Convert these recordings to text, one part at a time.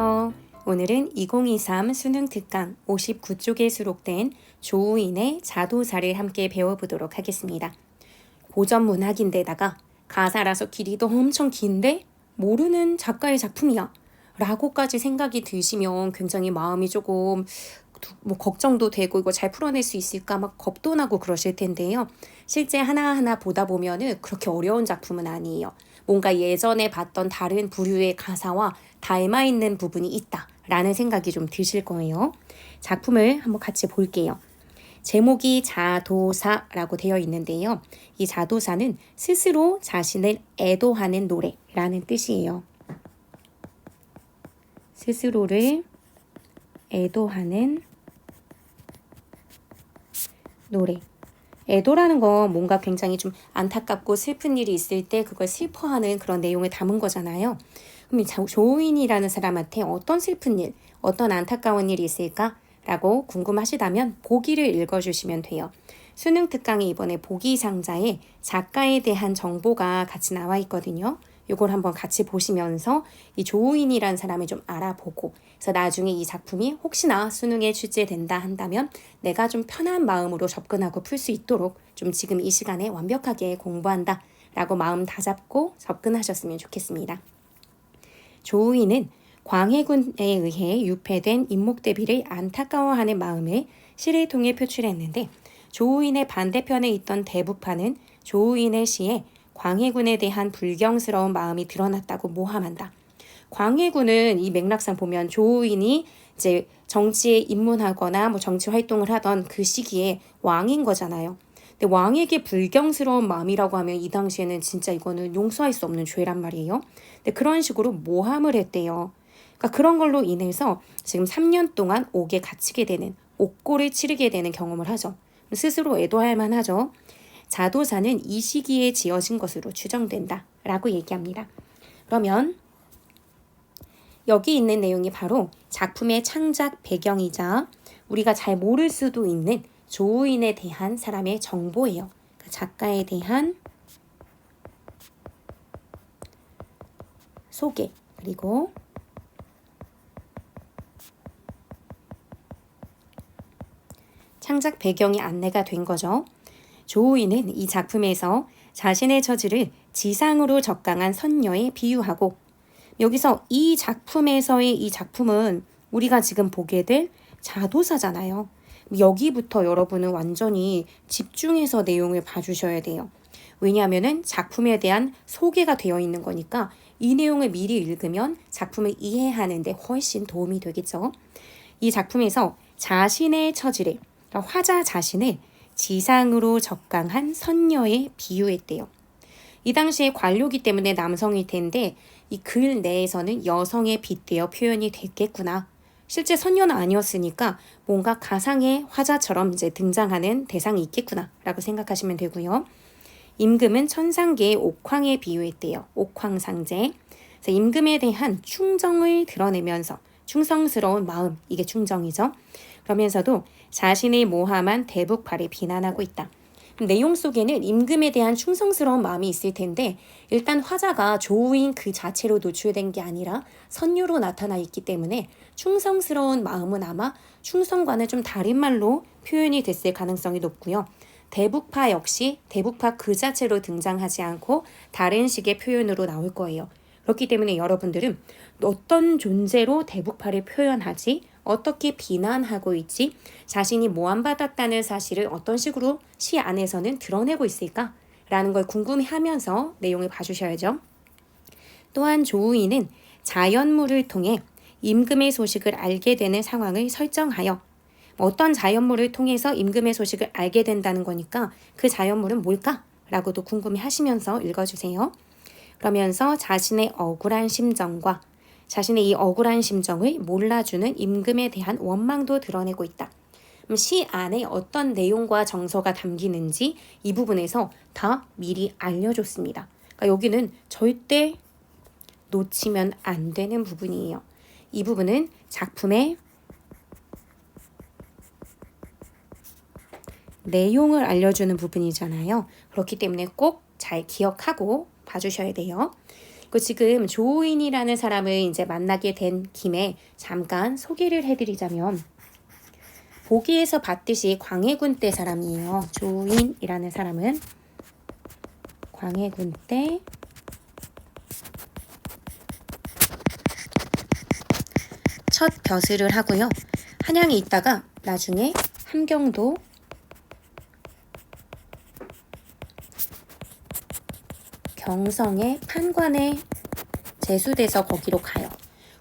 안녕하세요. 오늘은 2023 수능 특강 59쪽에 수록된 조우인의 자도사를 함께 배워보도록 하겠습니다. 고전 문학인데다가 가사라서 길이도 엄청 긴데 모르는 작가의 작품이야 라고까지 생각이 드시면 굉장히 마음이 조금 걱정도 되고 이거 잘 풀어낼 수 있을까 막 겁도 나고 그러실 텐데요. 실제 하나하나 보다 보면은 그렇게 어려운 작품은 아니에요. 뭔가 예전에 봤던 다른 부류의 가사와 닮아 있는 부분이 있다라는 생각이 좀 드실 거예요. 작품을 한번 같이 볼게요. 제목이 자도사라고 되어 있는데요. 이 자도사는 스스로 자신을 애도하는 노래라는 뜻이에요. 스스로를 애도하는 노래. 애도라는 건 뭔가 굉장히 좀 안타깝고 슬픈 일이 있을 때 그걸 슬퍼하는 그런 내용을 담은 거잖아요. 그럼 조우인이라는 사람한테 어떤 슬픈 일, 어떤 안타까운 일이 있을까? 라고 궁금하시다면 보기를 읽어주시면 돼요. 수능 특강에 이번에 보기 상자에 작가에 대한 정보가 같이 나와 있거든요. 이걸 한번 같이 보시면서 이 조우인이라는 사람을 좀 알아보고 그래서 나중에 이 작품이 혹시나 수능에 출제된다 한다면 내가 좀 편한 마음으로 접근하고 풀 수 있도록 좀 지금 이 시간에 완벽하게 공부한다 라고 마음 다잡고 접근하셨으면 좋겠습니다. 조우인은 광해군에 의해 유폐된 임목대비를 안타까워하는 마음을 시를 통해 표출했는데 조우인의 반대편에 있던 대북파는 조우인의 시에 광해군에 대한 불경스러운 마음이 드러났다고 모함한다. 광해군은 이 맥락상 보면 조우인이 이제 정치에 입문하거나 뭐 정치 활동을 하던 그 시기에 왕인 거잖아요. 근데 왕에게 불경스러운 마음이라고 하면 이 당시에는 진짜 이거는 용서할 수 없는 죄란 말이에요. 근데 그런 식으로 모함을 했대요. 그러니까 그런 걸로 인해서 지금 3년 동안 옥에 갇히게 되는 옥고를 치르게 되는 경험을 하죠. 스스로 애도할 만하죠. 자도사는 이 시기에 지어진 것으로 추정된다 라고 얘기합니다. 그러면 여기 있는 내용이 바로 작품의 창작 배경이자 우리가 잘 모를 수도 있는 조우인에 대한 사람의 정보예요. 그러니까 작가에 대한 소개 그리고 창작 배경이 안내가 된 거죠. 조우인은 이 작품에서 자신의 처지를 지상으로 적강한 선녀에 비유하고 여기서 이 작품에서의 이 작품은 우리가 지금 보게 될 자도사잖아요. 여기부터 여러분은 완전히 집중해서 내용을 봐주셔야 돼요. 왜냐하면 작품에 대한 소개가 되어 있는 거니까 이 내용을 미리 읽으면 작품을 이해하는 데 훨씬 도움이 되겠죠. 이 작품에서 자신의 처지를, 그러니까 화자 자신을 지상으로 적강한 선녀에 비유했대요. 이 당시에 관료기 때문에 남성일 텐데 이 글 내에서는 여성에 빗대어 표현이 됐겠구나. 실제 선녀는 아니었으니까 뭔가 가상의 화자처럼 이제 등장하는 대상이 있겠구나 라고 생각하시면 되고요. 임금은 천상계의 옥황에 비유했대요. 옥황상제. 그래서 임금에 대한 충정을 드러내면서 충성스러운 마음, 이게 충정이죠. 그러면서도 자신의 모함한 대북파를 비난하고 있다. 내용 속에는 임금에 대한 충성스러운 마음이 있을 텐데 일단 화자가 조우인 그 자체로 노출된 게 아니라 선유로 나타나 있기 때문에 충성스러운 마음은 아마 충성과는 좀 다른 말로 표현이 됐을 가능성이 높고요. 대북파 역시 대북파 그 자체로 등장하지 않고 다른 식의 표현으로 나올 거예요. 그렇기 때문에 여러분들은 어떤 존재로 대북파를 표현하지 어떻게 비난하고 있지 자신이 모함받았다는 사실을 어떤 식으로 시 안에서는 드러내고 있을까라는 걸 궁금해하면서 내용을 봐주셔야죠. 또한 조우인은 자연물을 통해 임금의 소식을 알게 되는 상황을 설정하여 어떤 자연물을 통해서 임금의 소식을 알게 된다는 거니까 그 자연물은 뭘까? 라고도 궁금해하시면서 읽어주세요. 그러면서 자신의 억울한 심정과 자신의 이 억울한 심정을 몰라주는 임금에 대한 원망도 드러내고 있다. 시 안에 어떤 내용과 정서가 담기는지 이 부분에서 다 미리 알려줬습니다. 그러니까 여기는 절대 놓치면 안 되는 부분이에요. 이 부분은 작품의 내용을 알려주는 부분이잖아요. 그렇기 때문에 꼭 잘 기억하고 봐주셔야 돼요. 그 지금 조인이라는 사람을 이제 만나게 된 김에 잠깐 소개를 해드리자면 보기에서 봤듯이 광해군 때 사람이에요. 조인이라는 사람은 광해군 때 첫 벼슬을 하고요. 한양에 있다가 나중에 함경도 경성의 판관에 제수돼서 거기로 가요.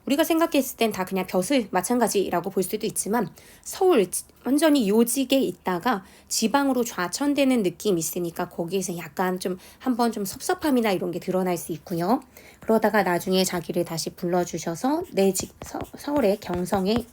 우리가 생각했을 땐 다 그냥 벼슬 마찬가지라고 볼 수도 있지만 서울 완전히 요직에 있다가 지방으로 좌천되는 느낌이 있으니까 거기에서 약간 좀 한번 좀 섭섭함이나 이런 게 드러날 수 있고요. 그러다가 나중에 자기를 다시 불러주셔서 내 집 서울의 경성이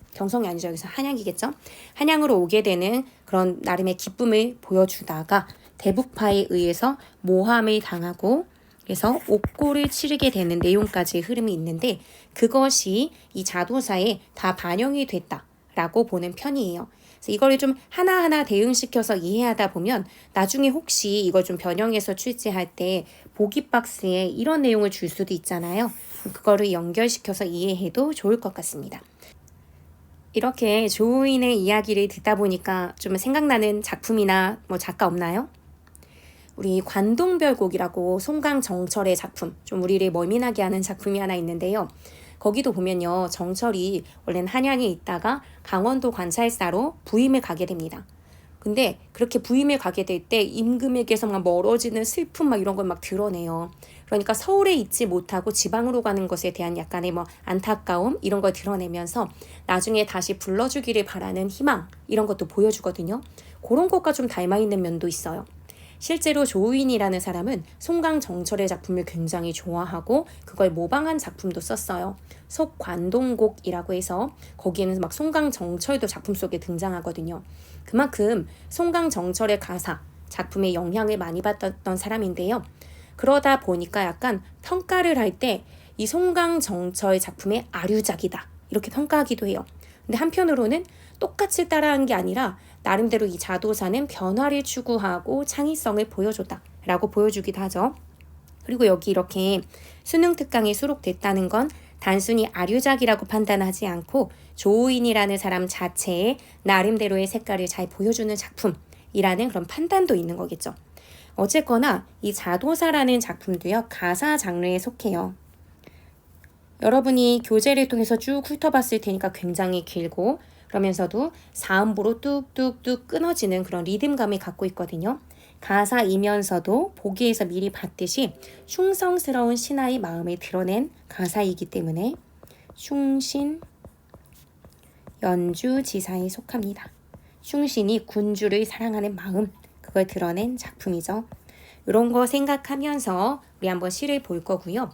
아니죠. 여기서 한양이겠죠. 한양으로 오게 되는 그런 나름의 기쁨을 보여주다가 대북파에 의해서 모함을 당하고 그래서 옥고를 치르게 되는 내용까지 흐름이 있는데 그것이 이 자도사에 다 반영이 됐다라고 보는 편이에요. 그래서 이거를 좀 하나하나 대응시켜서 이해하다 보면 나중에 혹시 이걸 좀 변형해서 출제할 때 보기 박스에 이런 내용을 줄 수도 있잖아요. 그거를 연결시켜서 이해해도 좋을 것 같습니다. 이렇게 조인의 이야기를 듣다 보니까 좀 생각나는 작품이나 뭐 작가 없나요? 우리 관동별곡이라고 송강정철의 작품, 좀 우리를 멀미나게 하는 작품이 하나 있는데요. 거기도 보면요. 정철이 원래는 한양에 있다가 강원도 관찰사로 부임을 가게 됩니다. 근데 그렇게 부임을 가게 될 때 임금에게서 막 멀어지는 슬픔 막 이런 걸 막 드러내요. 그러니까 서울에 있지 못하고 지방으로 가는 것에 대한 약간의 뭐 안타까움 이런 걸 드러내면서 나중에 다시 불러주기를 바라는 희망 이런 것도 보여주거든요. 그런 것과 좀 닮아 있는 면도 있어요. 실제로 조인이라는 사람은 송강정철의 작품을 굉장히 좋아하고 그걸 모방한 작품도 썼어요. 속관동곡이라고 해서 거기에는 막 송강정철도 작품 속에 등장하거든요. 그만큼 송강정철의 가사, 작품에 영향을 많이 받았던 사람인데요. 그러다 보니까 약간 평가를 할 때 이 송강정철 작품의 아류작이다 이렇게 평가하기도 해요. 근데 한편으로는 똑같이 따라한 게 아니라 나름대로 이 자도사는 변화를 추구하고 창의성을 보여줬다라고 보여주기도 하죠. 그리고 여기 이렇게 수능 특강에 수록됐다는 건 단순히 아류작이라고 판단하지 않고 조인이라는 사람 자체의 나름대로의 색깔을 잘 보여주는 작품이라는 그런 판단도 있는 거겠죠. 어쨌거나 이 자도사라는 작품도요. 가사 장르에 속해요. 여러분이 교재를 통해서 쭉 훑어봤을 테니까 굉장히 길고 그러면서도 사음보로 뚝뚝뚝 끊어지는 그런 리듬감을 갖고 있거든요. 가사이면서도 보기에서 미리 봤듯이 충성스러운 신하의 마음을 드러낸 가사이기 때문에 충신 연주지사에 속합니다. 충신이 군주를 사랑하는 마음 그걸 드러낸 작품이죠. 이런 거 생각하면서 우리 한번 시를 볼 거고요.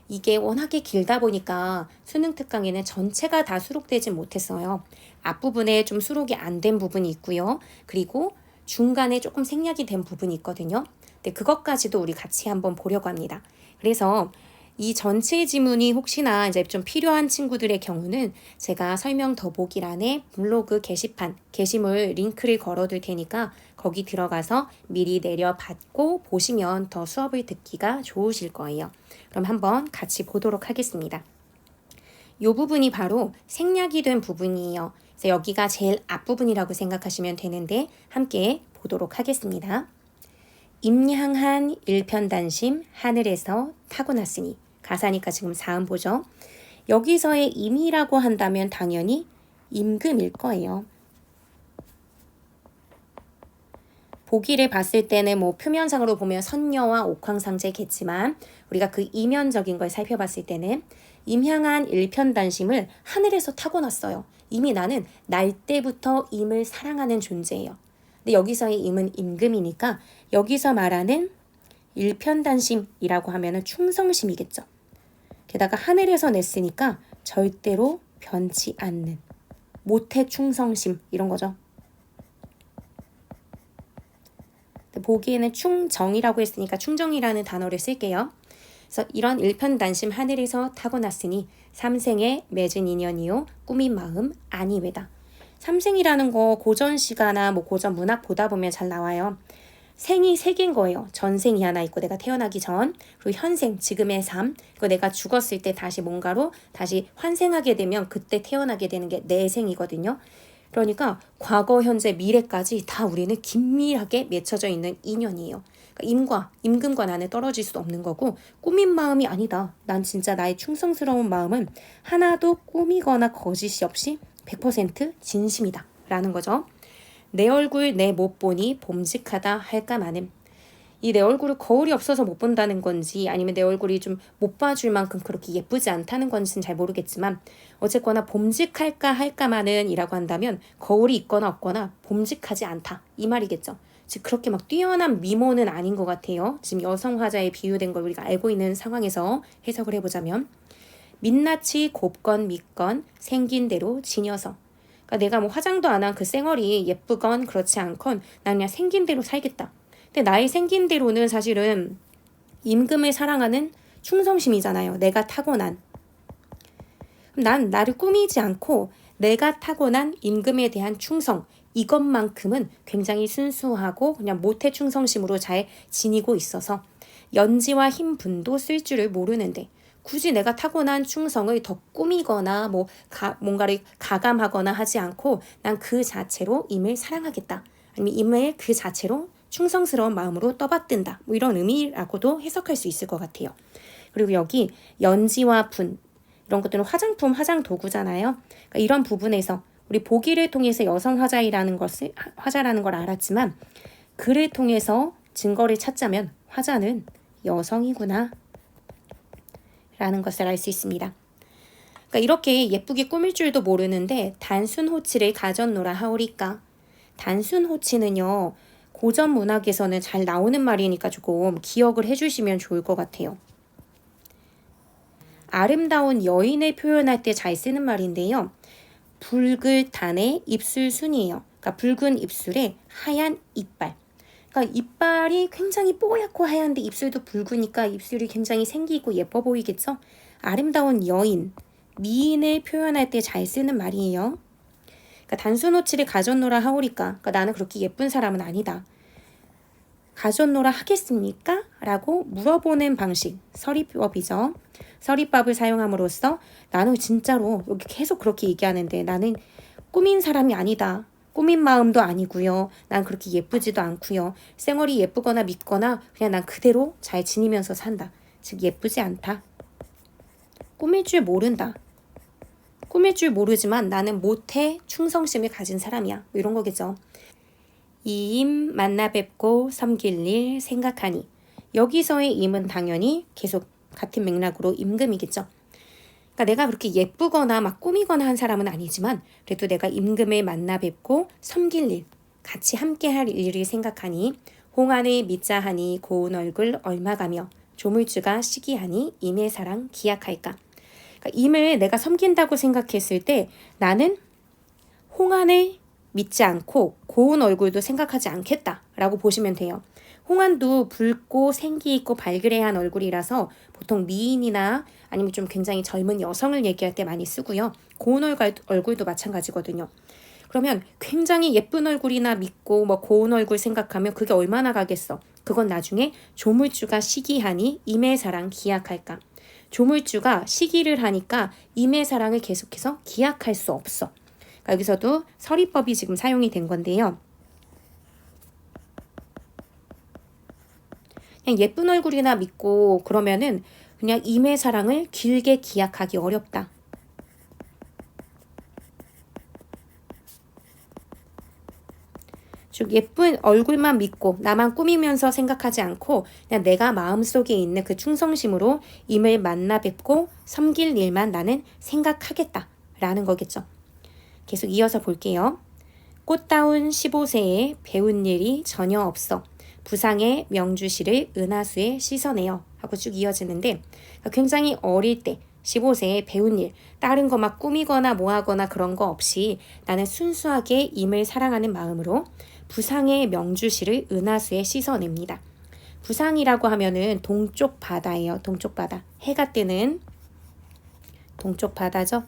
이게 워낙에 길다 보니까 수능 특강에는 전체가 다 수록되지 못했어요. 앞부분에 좀 수록이 안 된 부분이 있고요. 그리고 중간에 조금 생략이 된 부분이 있거든요. 근데 그것까지도 우리 같이 한번 보려고 합니다. 그래서 이 전체 지문이 혹시나 이제 좀 필요한 친구들의 경우는 제가 설명 더보기란에 블로그 게시판, 게시물 링크를 걸어둘 테니까 거기 들어가서 미리 내려받고 보시면 더 수업을 듣기가 좋으실 거예요. 그럼 한번 같이 보도록 하겠습니다. 이 부분이 바로 생략이 된 부분이에요. 그래서 여기가 제일 앞부분이라고 생각하시면 되는데 함께 보도록 하겠습니다. 임향한 일편단심 하늘에서 타고났으니 가사니까 지금 사음 보죠. 여기서의 임이라고 한다면 당연히 임금일 거예요. 보기를 봤을 때는 뭐 표면상으로 보면 선녀와 옥황상제겠지만 우리가 그 이면적인 걸 살펴봤을 때는 임향한 일편단심을 하늘에서 타고났어요. 이미 나는 날 때부터 임을 사랑하는 존재예요. 근데 여기서의 임은 임금이니까 여기서 말하는 일편단심이라고 하면은 충성심이겠죠. 게다가 하늘에서 냈으니까 절대로 변치 않는 모태 충성심 이런 거죠. 보기에는 충정이라고 했으니까 충정이라는 단어를 쓸게요. 그래서 이런 일편단심 하늘에서 타고났으니 삼생에 맺은 인연이요 꾸민 마음 아니외다. 삼생이라는 거 고전 시가나 뭐 고전 문학 보다 보면 잘 나와요. 생이 세 개인 거예요. 전생이 하나 있고 내가 태어나기 전, 그리고 현생, 지금의 삶, 그리고 내가 죽었을 때 다시 뭔가로 다시 환생하게 되면 그때 태어나게 되는 게 내 생이거든요. 그러니까 과거, 현재, 미래까지 다 우리는 긴밀하게 맺혀져 있는 인연이에요. 그러니까 임금과 나는 떨어질 수 없는 거고 꾸민 마음이 아니다. 난 진짜 나의 충성스러운 마음은 하나도 꾸미거나 거짓이 없이 100% 진심이다. 라는 거죠. 내 얼굴 내 못 보니 봄직하다 할까마는 이 내 얼굴을 거울이 없어서 못 본다는 건지 아니면 내 얼굴이 좀 못 봐줄 만큼 그렇게 예쁘지 않다는 건지는 잘 모르겠지만 어쨌거나 봄직할까 할까마는 이라고 한다면 거울이 있거나 없거나 봄직하지 않다 이 말이겠죠. 즉 그렇게 막 뛰어난 미모는 아닌 것 같아요. 지금 여성 화자에 비유된 걸 우리가 알고 있는 상황에서 해석을 해보자면 민낯이 곱건 밉건 생긴 대로 지녀서 그러니까 내가 뭐 화장도 안 한 그 쌩얼이 예쁘건 그렇지 않건 난 그냥 생긴 대로 살겠다. 근데 나의 생긴 대로는 사실은 임금을 사랑하는 충성심이잖아요. 내가 타고난. 난 나를 꾸미지 않고 내가 타고난 임금에 대한 충성 이것만큼은 굉장히 순수하고 그냥 모태 충성심으로 잘 지니고 있어서 연지와 흰 분도 쓸 줄을 모르는데 굳이 내가 타고난 충성을 더 꾸미거나 뭔가를 가감하거나 하지 않고 난 그 자체로 임을 사랑하겠다. 아니면 임을 그 자체로 충성스러운 마음으로 떠받든다. 뭐 이런 의미라고도 해석할 수 있을 것 같아요. 그리고 여기 연지와 분 이런 것들은 화장품, 화장 도구잖아요. 그러니까 이런 부분에서 우리 보기를 통해서 여성 화자라는 걸 알았지만 글을 통해서 증거를 찾자면 화자는 여성이구나 라는 것을 알 수 있습니다. 그러니까 이렇게 예쁘게 꾸밀 줄도 모르는데 단순 호치를 가졌노라 하오리까. 단순 호치는요. 고전 문학에서는 잘 나오는 말이니까 조금 기억을 해주시면 좋을 것 같아요. 아름다운 여인을 표현할 때 잘 쓰는 말인데요. 붉을단의 입술순이에요. 그러니까 붉은 입술에 하얀 이빨. 그러니까 이빨이 굉장히 뽀얗고 하얀데 입술도 붉으니까 입술이 굉장히 생기고 예뻐 보이겠죠? 아름다운 여인, 미인을 표현할 때 잘 쓰는 말이에요. 그러니까 단순 호치를 가졌노라 하오리까. 그러니까 나는 그렇게 예쁜 사람은 아니다. 가졌노라 하겠습니까? 라고 물어보는 방식, 서리법이죠. 서리법을 사용함으로써 나는 진짜로 여기 계속 그렇게 얘기하는데 나는 꾸민 사람이 아니다. 꾸민 마음도 아니고요. 난 그렇게 예쁘지도 않고요. 쌩얼이 예쁘거나 밉거나 그냥 난 그대로 잘 지니면서 산다. 즉 예쁘지 않다. 꾸밀 줄 모른다. 꾸밀 줄 모르지만 나는 모태 충성심을 가진 사람이야. 뭐 이런 거겠죠. 이임 만나 뵙고 섬길 일 생각하니 여기서의 임은 당연히 계속 같은 맥락으로 임금이겠죠. 그러니까 내가 그렇게 예쁘거나 막 꾸미거나 한 사람은 아니지만 그래도 내가 임금을 만나 뵙고 섬길 일, 같이 함께 할 일을 생각하니 홍안을 믿자 하니 고운 얼굴 얼마가며 조물주가 시기하니 임의 사랑 기약할까. 그러니까 임을 내가 섬긴다고 생각했을 때 나는 홍안을 믿지 않고 고운 얼굴도 생각하지 않겠다라고 보시면 돼요. 홍안도 붉고 생기 있고 발그레한 얼굴이라서 보통 미인이나 아니면 좀 굉장히 젊은 여성을 얘기할 때 많이 쓰고요. 고운 얼굴도 마찬가지거든요. 그러면 굉장히 예쁜 얼굴이나 믿고 고운 얼굴 생각하면 그게 얼마나 가겠어. 그건 나중에 조물주가 시기하니 임의 사랑 기약할까. 조물주가 시기를 하니까 임의 사랑을 계속해서 기약할 수 없어. 그러니까 여기서도 서리법이 지금 사용이 된 건데요. 그냥 예쁜 얼굴이나 믿고 그러면은 그냥 임의 사랑을 길게 기약하기 어렵다. 즉 예쁜 얼굴만 믿고 나만 꾸미면서 생각하지 않고 그냥 내가 마음속에 있는 그 충성심으로 임을 만나 뵙고 섬길 일만 나는 생각하겠다라는 거겠죠. 계속 이어서 볼게요. 꽃다운 15세에 배운 일이 전혀 없어 부상의 명주시를 은하수에 씻어내어 하고 쭉 이어지는데 굉장히 어릴 때 15세에 배운 일, 다른 거 막 꾸미거나 뭐하거나 그런 거 없이 나는 순수하게 임을 사랑하는 마음으로 부상의 명주시를 은하수에 씻어냅니다. 부상이라고 하면은 동쪽 바다예요. 동쪽 바다. 해가 뜨는 동쪽 바다죠.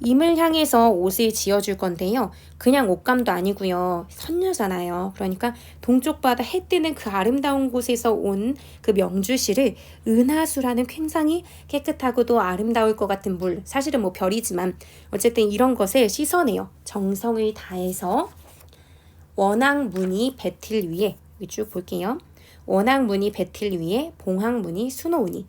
임을 향해서 옷을 지어줄 건데요. 그냥 옷감도 아니고요. 선녀잖아요. 그러니까 동쪽 바다 해 뜨는 그 아름다운 곳에서 온 그 명주실을 은하수라는 굉장히 깨끗하고도 아름다울 것 같은 물, 사실은 뭐 별이지만 어쨌든 이런 것을 씻어내요. 정성을 다해서 원앙무늬 배틀 위에, 쭉 볼게요. 원앙무늬 배틀 위에 봉황무늬 수놓으니.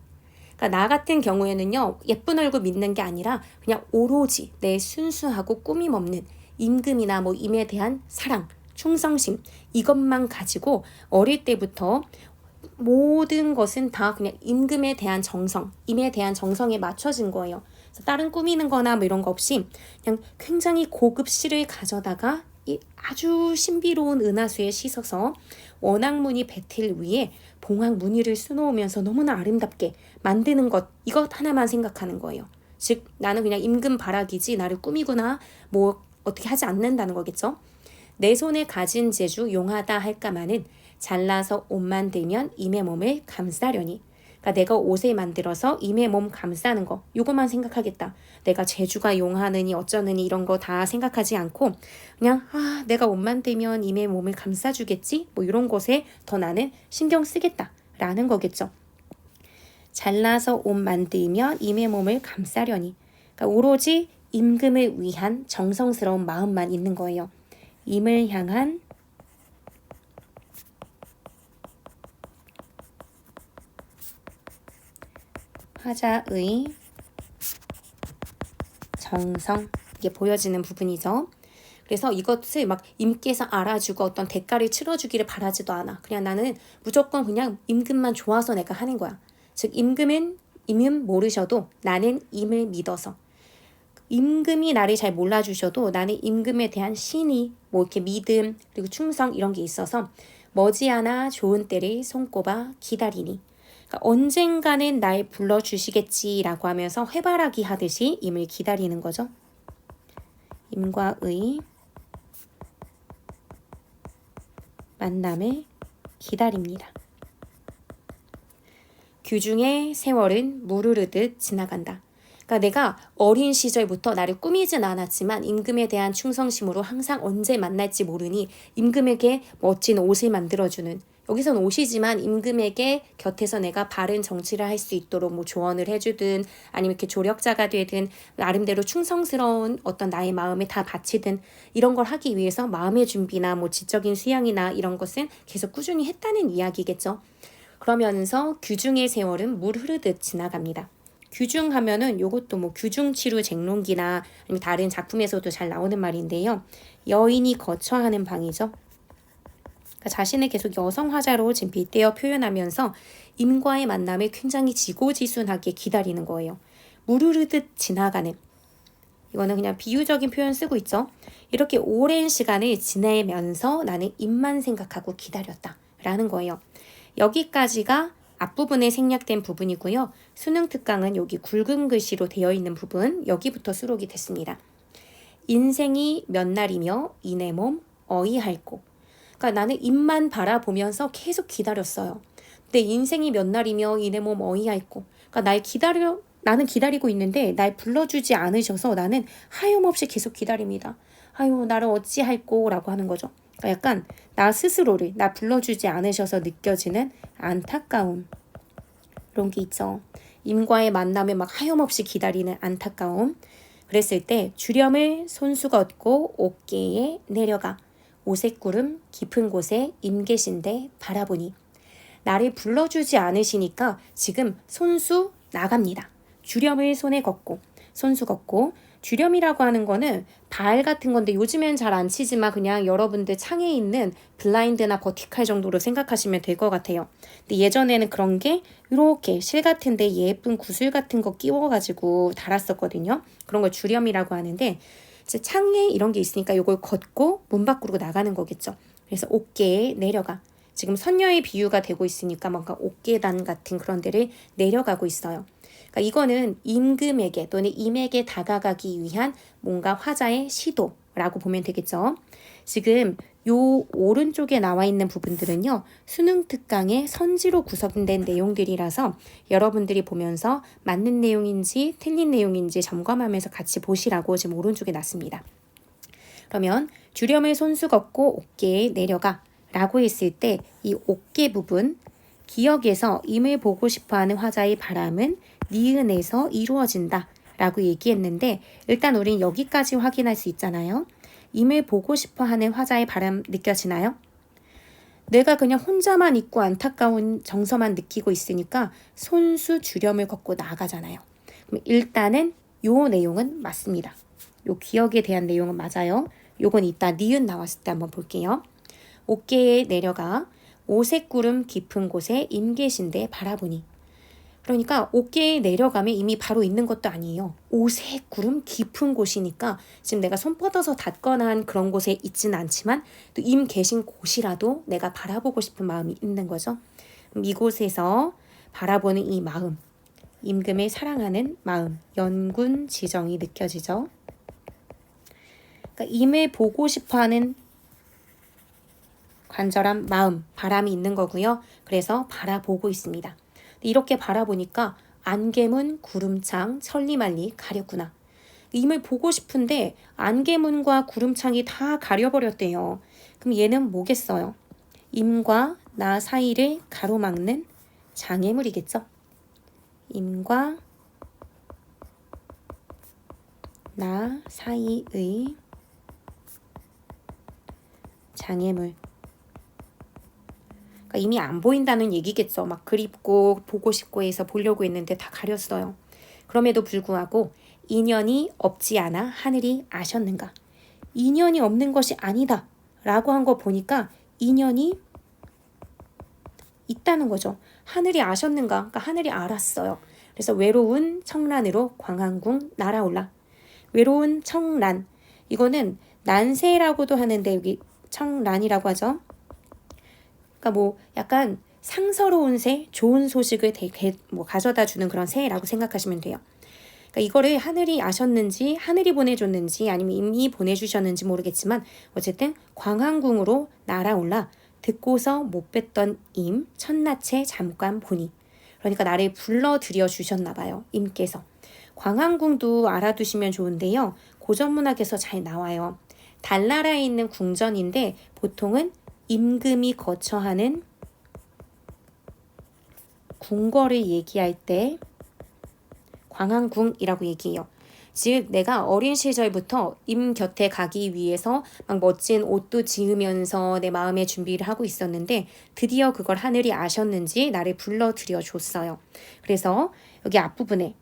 그러니까 나 같은 경우에는요, 예쁜 얼굴 믿는 게 아니라 그냥 오로지 내 순수하고 꾸밈 없는 임금이나 뭐 임에 대한 사랑, 충성심, 이것만 가지고 어릴 때부터 모든 것은 다 그냥 임금에 대한 정성, 임에 대한 정성에 맞춰진 거예요. 그래서 다른 꾸미는 거나 뭐 이런 거 없이 그냥 굉장히 고급 실을 가져다가 이 아주 신비로운 은하수에 씻어서 원앙무늬 배틀 위에 봉황 무늬를 수놓으면서 너무나 아름답게 만드는 것, 이것 하나만 생각하는 거예요. 즉 나는 그냥 임금 바라기지 나를 꾸미거나 뭐 어떻게 하지 않는다는 거겠죠. 내 손에 가진 재주 용하다 할까마는 잘라서 옷 만들면 임의 몸을 감싸려니. 그러니까 내가 옷을 만들어서 임의 몸 감싸는 거, 요것만 생각하겠다. 내가 재주가 용하느니 어쩌느니 이런 거 다 생각하지 않고 그냥 내가 옷 만들면 임의 몸을 감싸주겠지? 뭐 이런 것에 더 나는 신경 쓰겠다라는 거겠죠. 잘라서 옷 만들면 임의 몸을 감싸려니. 그러니까 오로지 임금을 위한 정성스러운 마음만 있는 거예요. 임을 향한 화자의 정성, 이게 보여지는 부분이죠. 그래서 이것을 막 임께서 알아주고 어떤 대가를 치러주기를 바라지도 않아. 그냥 나는 무조건 그냥 임금만 좋아서 내가 하는 거야. 즉 임금은 모르셔도 나는 임을 믿어서, 임금이 나를 잘 몰라주셔도 나는 임금에 대한 신의, 뭐 이렇게 믿음 그리고 충성 이런 게 있어서 머지않아 좋은 때를 손꼽아 기다리니. 그러니까 언젠가는 날 불러주시겠지라고 하면서 해바라기 하듯이 임을 기다리는 거죠. 임과의 만남을 기다립니다. 규중의 세월은 물 흐르듯 지나간다. 그러니까 내가 어린 시절부터 나를 꾸미진 않았지만 임금에 대한 충성심으로 항상 언제 만날지 모르니 임금에게 멋진 옷을 만들어주는, 여기선 옷이지만 임금에게 곁에서 내가 바른 정치를 할 수 있도록 뭐 조언을 해주든 아니면 이렇게 조력자가 되든 나름대로 충성스러운 어떤 나의 마음에 다 바치든 이런 걸 하기 위해서 마음의 준비나 뭐 지적인 수양이나 이런 것은 계속 꾸준히 했다는 이야기겠죠. 그러면서 규중의 세월은 물 흐르듯 지나갑니다. 규중하면은 요것도 뭐 규중치루 쟁론기나 아니면 다른 작품에서도 잘 나오는 말인데요. 여인이 거처하는 방이죠. 그러니까 자신을 계속 여성 화자로 지금 빗대어 표현하면서 임과의 만남을 굉장히 지고지순하게 기다리는 거예요. 물 흐르듯 지나가는. 이거는 그냥 비유적인 표현 쓰고 있죠. 이렇게 오랜 시간을 지내면서 나는 임만 생각하고 기다렸다라는 거예요. 여기까지가 앞부분에 생략된 부분이고요. 수능 특강은 여기 굵은 글씨로 되어 있는 부분, 여기부터 수록이 됐습니다. 인생이 몇 날이며 이내 몸 어이할꼬. 그러니까 나는 입만 바라보면서 계속 기다렸어요. 내 인생이 몇 날이며 이내 몸 어이할꼬. 그러니까 나는 기다리고 있는데 날 불러주지 않으셔서 나는 하염없이 계속 기다립니다. 아유, 나를 어찌할꼬 라고 하는 거죠. 그러니까 약간 나 스스로를 나 불러주지 않으셔서 느껴지는 안타까움, 이런 게 있죠. 임과의 만남에 막 하염없이 기다리는 안타까움. 그랬을 때 주렴을 손수 걷고 옥계에 내려가 오색구름 깊은 곳에 임 계신데 바라보니. 나를 불러주지 않으시니까 지금 손수 나갑니다. 주렴을 손에 걷고, 손수 걷고. 주렴이라고 하는 거는 발 같은 건데 요즘엔 잘 안 치지만 그냥 여러분들 창에 있는 블라인드나 버티칼 정도로 생각하시면 될 것 같아요. 근데 예전에는 그런 게 이렇게 실 같은데 예쁜 구슬 같은 거 끼워가지고 달았었거든요. 그런 걸 주렴이라고 하는데 이제 창에 이런 게 있으니까 이걸 걷고 문 밖으로 나가는 거겠죠. 그래서 옥계에 내려가. 지금 선녀의 비유가 되고 있으니까 뭔가 옥계단 같은 그런 데를 내려가고 있어요. 그러니까 이거는 임금에게 또는 임에게 다가가기 위한 뭔가 화자의 시도라고 보면 되겠죠. 지금 요 오른쪽에 나와 있는 부분들은요, 수능 특강의 선지로 구성된 내용들이라서 여러분들이 보면서 맞는 내용인지 틀린 내용인지 점검하면서 같이 보시라고 지금 오른쪽에 놨습니다. 그러면 주렴을 손수 걷고 옥계에 내려가 라고 했을 때 이 옥계 부분, 기역에서 임을 보고 싶어하는 화자의 바람은 니은에서 이루어진다 라고 얘기했는데, 일단 우린 여기까지 확인할 수 있잖아요. 임을 보고 싶어하는 화자의 바람 느껴지나요? 내가 그냥 혼자만 있고 안타까운 정서만 느끼고 있으니까 손수 주렴을 걷고 나가잖아요. 그럼 일단은 요 내용은 맞습니다. 요 기억에 대한 내용은 맞아요. 요건 이따 니은 나왔을 때 한번 볼게요. 옥계에 내려가 오색구름 깊은 곳에 임 계신데 바라보니. 그러니까 옥계에 내려가면 이미 바로 있는 것도 아니에요. 오색구름 깊은 곳이니까 지금 내가 손 뻗어서 닿거나 한 그런 곳에 있지는 않지만 또 임 계신 곳이라도 내가 바라보고 싶은 마음이 있는 거죠. 이곳에서 바라보는 이 마음, 임금을 사랑하는 마음, 연군 지정이 느껴지죠. 그러니까 임을 보고 싶어하는 간절한 마음, 바람이 있는 거고요. 그래서 바라보고 있습니다. 이렇게 바라보니까 안개문, 구름창, 천리만리 가렸구나. 임을 보고 싶은데 안개문과 구름창이 다 가려버렸대요. 그럼 얘는 뭐겠어요? 임과 나 사이를 가로막는 장애물이겠죠? 임과 나 사이의 장애물. 이미 안 보인다는 얘기겠죠. 막 그립고 보고 싶고 해서 보려고 했는데 다 가렸어요. 그럼에도 불구하고 인연이 없지 않아 하늘이 아셨는가. 인연이 없는 것이 아니다 라고 한 거 보니까 인연이 있다는 거죠. 하늘이 아셨는가. 그러니까 하늘이 알았어요. 그래서 외로운 청란으로 광안궁 날아올라. 외로운 청란. 이거는 난세라고도 하는데 여기 청란이라고 하죠. 그러니까 뭐 약간 상서로운 새, 좋은 소식을 가져다 주는 그런 새라고 생각하시면 돼요. 그러니까 이거를 하늘이 아셨는지, 하늘이 보내줬는지, 아니면 이미 보내주셨는지 모르겠지만 어쨌든 광안궁으로 날아올라 듣고서 못 뵀던 임 첫낯에 잠깐 보니. 그러니까 나를 불러들여 주셨나 봐요. 임께서. 광안궁도 알아두시면 좋은데요. 고전문학에서 잘 나와요. 달나라에 있는 궁전인데 보통은 임금이 거처하는 궁궐을 얘기할 때 광안궁이라고 얘기해요. 즉 내가 어린 시절부터 임 곁에 가기 위해서 막 멋진 옷도 지으면서 내 마음의 준비를 하고 있었는데 드디어 그걸 하늘이 아셨는지 나를 불러들여 줬어요. 그래서 여기 앞부분에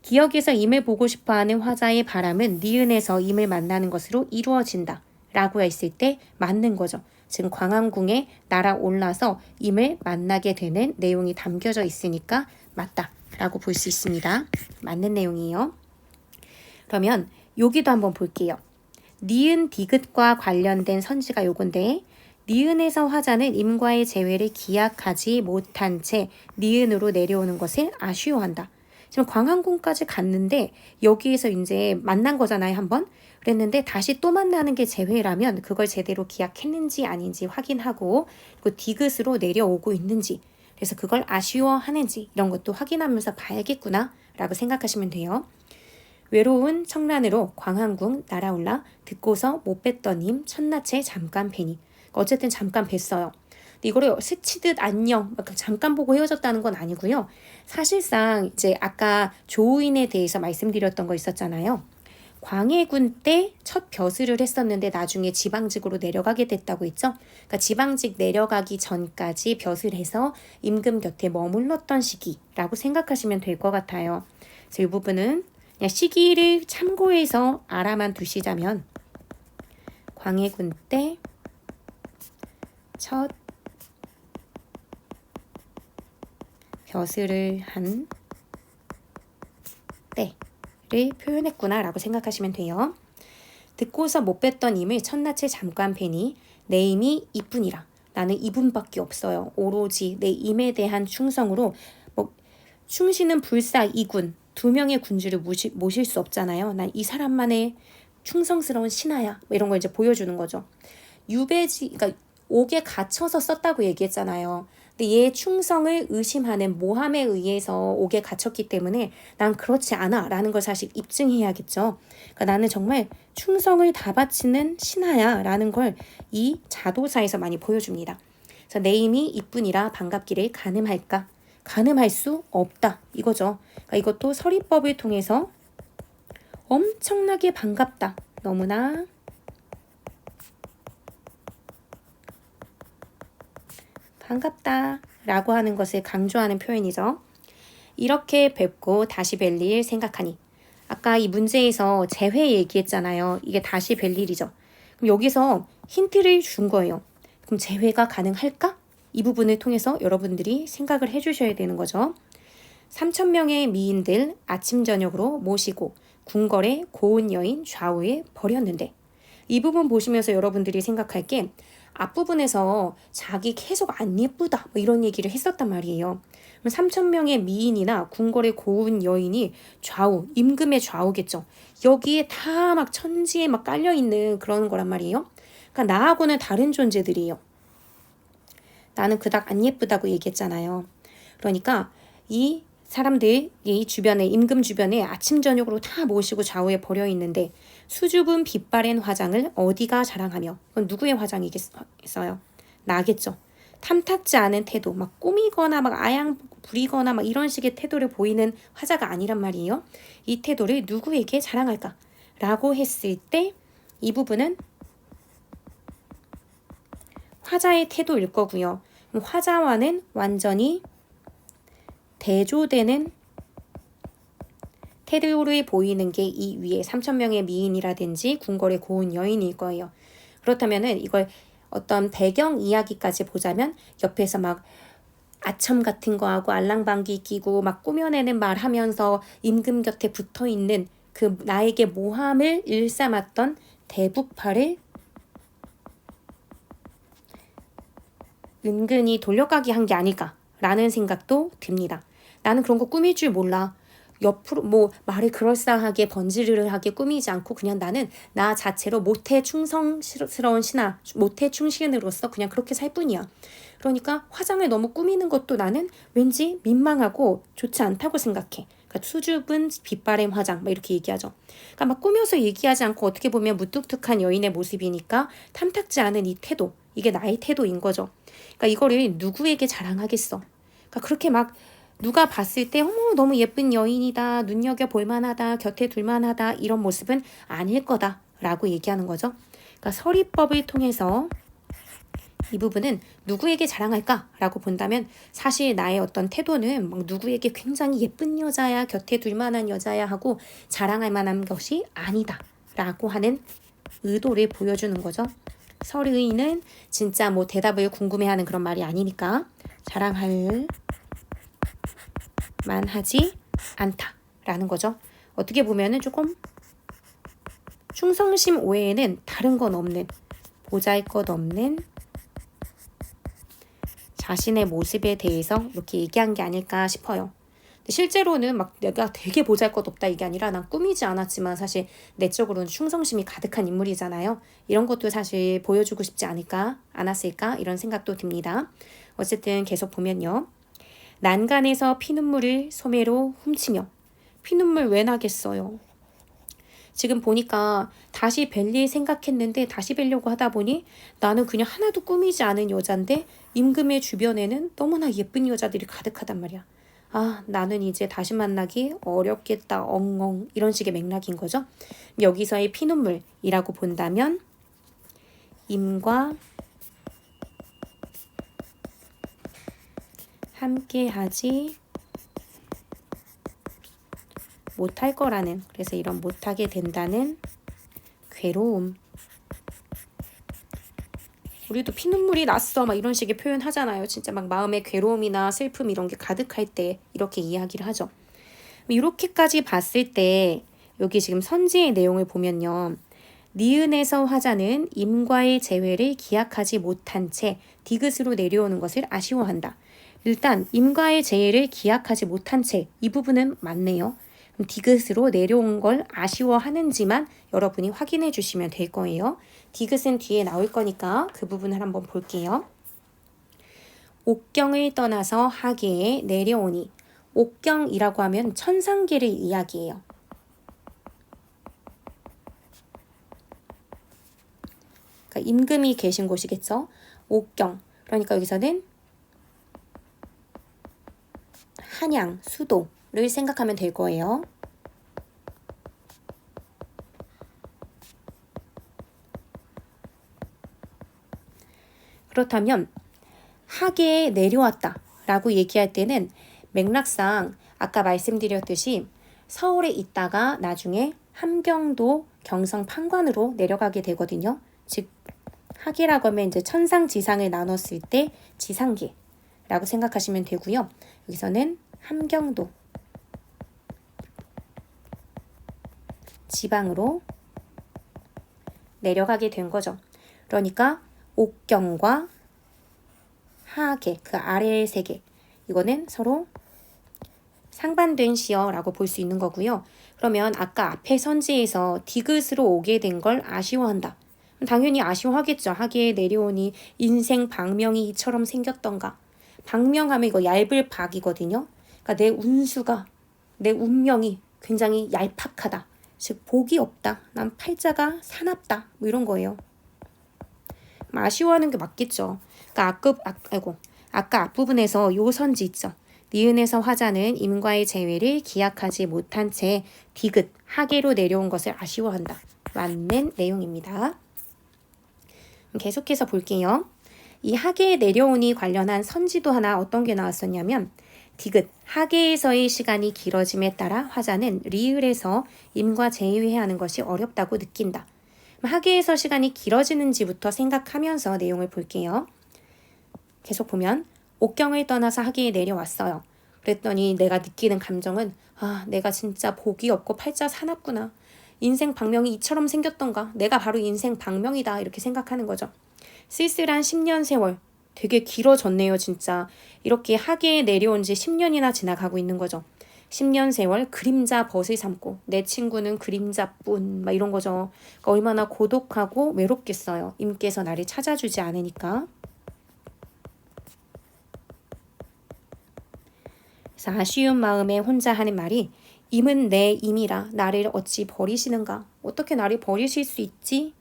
기억에서 임을 보고 싶어하는 화자의 바람은 니은에서 임을 만나는 것으로 이루어진다 라고 했을 때 맞는 거죠. 지금 광안궁에 날아올라서 임을 만나게 되는 내용이 담겨져 있으니까 맞다 라고 볼 수 있습니다. 맞는 내용이에요. 그러면 여기도 한번 볼게요. 니은 디귿과 관련된 선지가 요건데 니은에서 화자는 임과의 재회를 기약하지 못한 채 니은으로 내려오는 것을 아쉬워한다. 지금 광안궁까지 갔는데 여기에서 이제 만난 거잖아요, 한번. 그랬는데 다시 또 만나는 게 재회라면 그걸 제대로 기약했는지 아닌지 확인하고 그 디귿으로 내려오고 있는지, 그래서 그걸 아쉬워하는지 이런 것도 확인하면서 봐야겠구나 라고 생각하시면 돼요. 외로운 청란으로 광안궁 날아올라 듣고서 못 뵀던 임 첫낯에 잠깐 뵈니. 어쨌든 잠깐 뵀어요. 근데 이거를 스치듯 안녕 잠깐 보고 헤어졌다는 건 아니고요. 사실상 이제 아까 조우인에 대해서 말씀드렸던 거 있었잖아요. 광해군 때 첫 벼슬을 했었는데 나중에 지방직으로 내려가게 됐다고 했죠. 그러니까 지방직 내려가기 전까지 벼슬해서 임금 곁에 머물렀던 시기라고 생각하시면 될 것 같아요. 그래서 이 부분은 그냥 시기를 참고해서 알아만 두시자면 광해군 때 첫 벼슬을 한 때를 표현했구나 라고 생각하시면 돼요. 듣고서 못 뵀던 임을 첫낯에 잠깐 뵈니 내 임이 이뿐이라. 나는 이분밖에 없어요. 오로지 내 임에 대한 충성으로 충신은 불사 이군, 두 명의 군주를 모실 수 없잖아요. 난 이 사람만의 충성스러운 신하야. 이런 걸 이제 보여주는 거죠. 유배지, 그러니까 옥에 갇혀서 썼다고 얘기했잖아요. 근데 얘의 충성을 의심하는 모함에 의해서 옥에 갇혔기 때문에 난 그렇지 않아 라는 걸 사실 입증해야겠죠. 그러니까 나는 정말 충성을 다 바치는 신하야 라는 걸 이 자도사에서 많이 보여줍니다. 그래서 내 이름이 이뿐이라 반갑기를 가늠할까? 가늠할 수 없다 이거죠. 그러니까 이것도 서리법을 통해서 엄청나게 반갑다. 너무나 반갑다 라고 하는 것을 강조하는 표현이죠. 이렇게 뵙고 다시 뵐 일 생각하니. 아까 이 문제에서 재회 얘기했잖아요. 이게 다시 뵐 일이죠. 그럼 여기서 힌트를 준 거예요. 그럼 재회가 가능할까? 이 부분을 통해서 여러분들이 생각을 해주셔야 되는 거죠. 3,000명의 미인들 아침 저녁으로 모시고 궁궐의 고운 여인 좌우에 버렸는데, 이 부분 보시면서 여러분들이 생각할 게 앞부분에서 자기 계속 안 예쁘다 뭐 이런 얘기를 했었단 말이에요. 그럼 3,000명의 미인이나 궁궐의 고운 여인이 좌우, 임금의 좌우겠죠. 여기에 다 막 천지에 막 깔려있는 그런 거란 말이에요. 그러니까 나하고는 다른 존재들이에요. 나는 그닥 안 예쁘다고 얘기했잖아요. 그러니까 이 사람들, 이 주변에, 임금 주변에 아침 저녁으로 다 모시고 좌우에 버려 있는데 수줍은 빛바랜 화장을 어디가 자랑하며, 그건 누구의 화장이겠어요? 나겠죠. 탐탁지 않은 태도, 막 꾸미거나 막 아양 부리거나 막 이런 식의 태도를 보이는 화자가 아니란 말이에요. 이 태도를 누구에게 자랑할까? 라고 했을 때 이 부분은 화자의 태도일 거고요. 화자와는 완전히 대조되는 태도를 보이는 게 이 위에 3,000명의 미인이라든지 궁궐의 고운 여인일 거예요. 그렇다면은 이걸 어떤 배경 이야기까지 보자면 옆에서 막 아첨 같은 거 하고 알랑방귀 끼고 막 꾸며내는 말 하면서 임금 곁에 붙어 있는 그 나에게 모함을 일삼았던 대북파를 은근히 돌려가기 한 게 아닐까라는 생각도 듭니다. 나는 그런 거 꾸밀 줄 몰라. 옆으로 뭐 말을 그럴싸하게 번지르르하게 꾸미지 않고 그냥 나는 나 자체로 모태 충성스러운 신하, 모태 충신으로서 그냥 그렇게 살 뿐이야. 그러니까 화장을 너무 꾸미는 것도 나는 왠지 민망하고 좋지 않다고 생각해. 그러니까 수줍은 빛바랜 화장 막 이렇게 얘기하죠. 그러니까 막 꾸며서 얘기하지 않고 어떻게 보면 무뚝뚝한 여인의 모습이니까 탐탁지 않은 이 태도, 이게 나의 태도인 거죠. 그러니까 이거를 누구에게 자랑하겠어. 그러니까 그렇게 막 누가 봤을 때 어머 너무 예쁜 여인이다, 눈여겨볼 만하다, 곁에 둘 만하다 이런 모습은 아닐 거다라고 얘기하는 거죠. 그러니까 서리법을 통해서 이 부분은 누구에게 자랑할까라고 본다면 사실 나의 어떤 태도는 막 누구에게 굉장히 예쁜 여자야, 곁에 둘 만한 여자야 하고 자랑할 만한 것이 아니다라고 하는 의도를 보여주는 거죠. 서리는 진짜 뭐 대답을 궁금해하는 그런 말이 아니니까 자랑할 만하지 않다라는 거죠. 어떻게 보면은 조금 충성심 외에는 다른 건 없는, 보잘것없는 자신의 모습에 대해서 이렇게 얘기한 게 아닐까 싶어요. 근데 실제로는 막 내가 되게 보잘것없다 이게 아니라 난 꾸미지 않았지만 사실 내적으로는 충성심이 가득한 인물이잖아요. 이런 것도 사실 보여주고 싶지 않았을까 이런 생각도 듭니다. 어쨌든 계속 보면요. 난간에서 피눈물을 소매로 훔치며, 피눈물 왜 나겠어요? 지금 보니까 다시 뵐 일 생각했는데 다시 뵈려고 하다 보니 나는 그냥 하나도 꾸미지 않은 여잔데 임금의 주변에는 너무나 예쁜 여자들이 가득하단 말이야. 아, 나는 이제 다시 만나기 어렵겠다, 엉엉 이런 식의 맥락인 거죠. 여기서의 피눈물이라고 본다면 임과 함께하지 못할 거라는, 그래서 이런 못하게 된다는 괴로움. 우리도 피눈물이 났어 막 이런 식의 표현 하잖아요. 진짜 막 마음에 괴로움이나 슬픔 이런 게 가득할 때 이렇게 이야기를 하죠. 이렇게까지 봤을 때 여기 지금 선지의 내용을 보면요. 니은에서 화자는 임과의 재회를 기약하지 못한 채 디귿으로 내려오는 것을 아쉬워한다. 일단 임과의 재회를 기약하지 못한 채 이 부분은 맞네요. 디귿으로 내려온 걸 아쉬워하는지만 여러분이 확인해 주시면 될 거예요. 디귿은 뒤에 나올 거니까 그 부분을 한번 볼게요. 옥경을 떠나서 하계에 내려오니. 옥경이라고 하면 천상계를 이야기해요. 그러니까 임금이 계신 곳이겠죠. 옥경. 그러니까 여기서는 한양, 수도를 생각하면 될 거예요. 그렇다면 하계에 내려왔다 라고 얘기할 때는 맥락상 아까 말씀드렸듯이 서울에 있다가 나중에 함경도 경성 판관으로 내려가게 되거든요. 즉 하계라고 하면 이제 천상 지상을 나눴을 때 지상계라고 생각하시면 되고요. 여기서는 함경도 지방으로 내려가게 된 거죠. 그러니까 옥경과 하계, 그 아래의 세계, 이거는 서로 상반된 시어라고 볼 수 있는 거고요. 그러면 아까 앞에 선지에서 디귿으로 오게 된 걸 아쉬워한다. 당연히 아쉬워하겠죠. 하계에 내려오니 인생 방명이 이처럼 생겼던가. 방명하면 이거 얇을 박이거든요. 그러니까 내 운수가, 내 운명이 굉장히 얄팍하다. 즉 복이 없다. 난 팔자가 사납다. 뭐 이런 거예요. 아쉬워하는 게 맞겠죠. 그러니까 아까 앞부분에서 요 선지 있죠. 니은에서 화자는 임과의 재회를 기약하지 못한 채 디귿, 하계로 내려온 것을 아쉬워한다. 맞는 내용입니다. 계속해서 볼게요. 이 하계에 내려오니 관련한 선지도 하나 어떤 게 나왔었냐면 디귿, 하계에서의 시간이 길어짐에 따라 화자는 리을에서 임과 재회하는 것이 어렵다고 느낀다. 하계에서 시간이 길어지는지부터 생각하면서 내용을 볼게요. 계속 보면 옥경을 떠나서 하계에 내려왔어요. 그랬더니 내가 느끼는 감정은 내가 진짜 복이 없고 팔자 사납구나. 인생 방명이 이처럼 생겼던가. 내가 바로 인생 방명이다. 이렇게 생각하는 거죠. 쓸쓸한 10년 세월. 되게 길어졌네요, 진짜. 이렇게 하계에 내려온 지 10년이나 지나가고 있는 거죠. 10년 세월 그림자 벗을 삼고 내 친구는 그림자뿐 막 이런 거죠. 그러니까 얼마나 고독하고 외롭겠어요. 임께서 나를 찾아주지 않으니까. 그래서 아쉬운 마음에 혼자 하는 말이 임은 내 임이라 나를 어찌 버리시는가? 어떻게 나를 버리실 수 있지?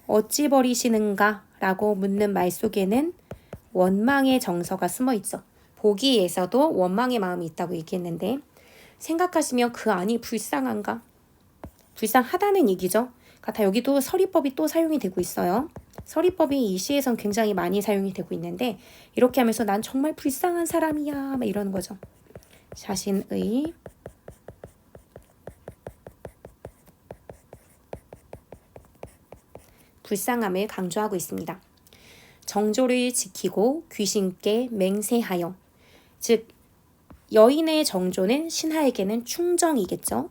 어찌 버리시는가? 라고 묻는 말 속에는 원망의 정서가 숨어 있죠. 보기에서도 원망의 마음이 있다고 얘기했는데 생각하시면 그 안이 불쌍한가? 불쌍하다는 얘기죠. 그러니까 여기도 서리법이 또 사용이 되고 있어요. 서리법이 이 시에선 굉장히 많이 사용이 되고 있는데 이렇게 하면서 난 정말 불쌍한 사람이야 막 이러는 거죠. 자신의 불쌍함을 강조하고 있습니다. 정조를 지키고 귀신께 맹세하여. 즉 여인의 정조는 신하에게는 충정이겠죠.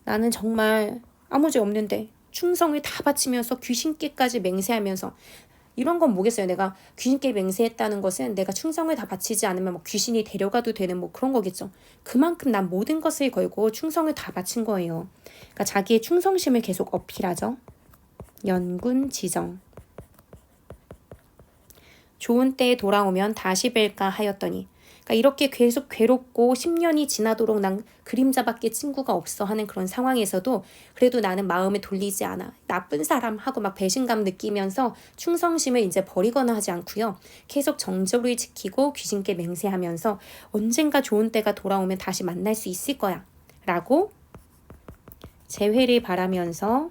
나는 정말 아무 죄 없는데 충성을 다 바치면서 귀신께까지 맹세하면서 이런 건 뭐겠어요. 내가 귀신께 맹세했다는 것은 내가 충성을 다 바치지 않으면 뭐 귀신이 데려가도 되는 뭐 그런 거겠죠. 그만큼 난 모든 것을 걸고 충성을 다 바친 거예요. 그러니까 자기의 충성심을 계속 어필하죠. 연군 지정. 좋은 때에 돌아오면 다시 뵐까 하였더니 그러니까 이렇게 계속 괴롭고 10년이 지나도록 난 그림자밖에 친구가 없어 하는 그런 상황에서도 그래도 나는 마음을 돌리지 않아. 나쁜 사람 하고 막 배신감 느끼면서 충성심을 이제 버리거나 하지 않고요. 계속 정조를 지키고 귀신께 맹세하면서 언젠가 좋은 때가 돌아오면 다시 만날 수 있을 거야. 라고 재회를 바라면서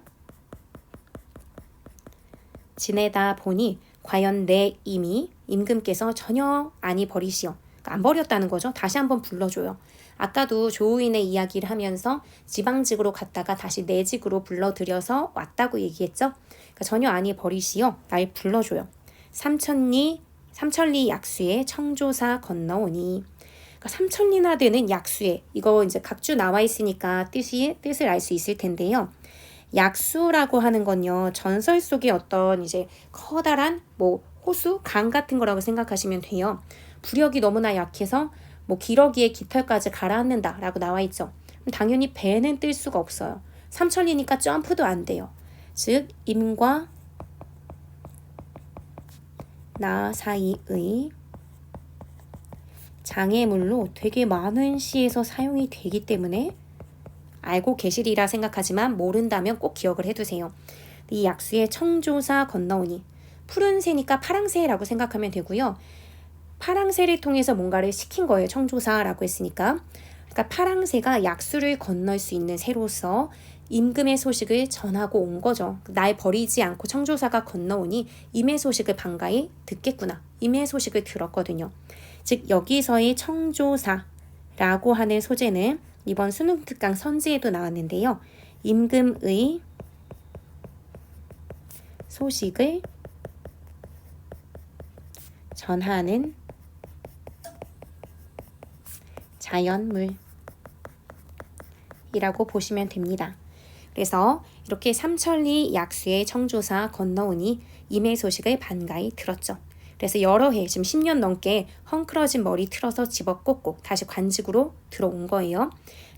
지내다 보니 과연 내 임이 임금께서 전혀 아니 버리시오. 그러니까 안 버렸다는 거죠. 다시 한번 불러줘요. 아까도 조우인의 이야기를 하면서 지방직으로 갔다가 다시 내 직으로 불러들여서 왔다고 얘기했죠. 그러니까 전혀 아니 버리시오. 날 불러줘요. 삼천리 약수에 청조사 건너오니. 그러니까 3천리나 되는 약수에 이거 이제 각주 나와 있으니까 뜻을 알 수 있을 텐데요. 약수라고 하는 건요, 전설 속의 어떤 이제 커다란 뭐 호수, 강 같은 거라고 생각하시면 돼요. 부력이 너무나 약해서 뭐 기러기의 깃털까지 가라앉는다 라고 나와 있죠. 당연히 배는 뜰 수가 없어요. 삼천리니까 점프도 안 돼요. 즉 임과 나 사이의 장애물로 되게 많은 시에서 사용이 되기 때문에 알고 계시리라 생각하지만 모른다면 꼭 기억을 해두세요. 이 약수의 청조사 건너오니 푸른 새니까 파랑새라고 생각하면 되고요. 파랑새를 통해서 뭔가를 시킨 거예요. 청조사라고 했으니까. 그러니까 파랑새가 약수를 건널 수 있는 새로서 임금의 소식을 전하고 온 거죠. 날 버리지 않고 청조사가 건너오니 임의 소식을 반가이 듣겠구나. 임의 소식을 들었거든요. 즉 여기서의 청조사라고 하는 소재는 이번 수능 특강 선지에도 나왔는데요. 임금의 소식을 전하는 자연물이라고 보시면 됩니다. 그래서 이렇게 삼천리 약수의 청조사 건너오니 임의 소식을 반가이 들었죠. 그래서 여러 해, 지금 10년 넘게 헝클어진 머리 틀어서 집어 꽂고 다시 관직으로 들어온 거예요.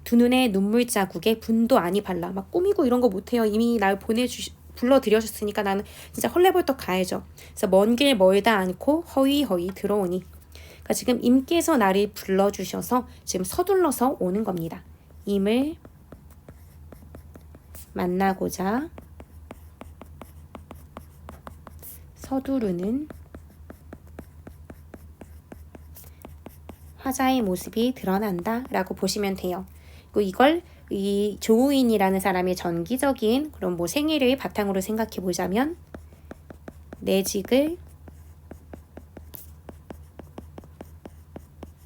두 눈에 눈물 자국에 분도 아니 발라. 막 꾸미고 이런 거 못해요. 이미 날 불러들여줬으니까 나는 진짜 헐레벌떡 가야죠. 그래서 먼 길 멀다 않고 허위허위 들어오니. 그러니까 지금 임께서 나를 불러주셔서 지금 서둘러서 오는 겁니다. 임을 만나고자 서두르는 화자의 모습이 드러난다 라고 보시면 돼요. 그리고 이걸 이 조우인이라는 사람의 전기적인 그런 뭐 생애를 바탕으로 생각해 보자면 내직을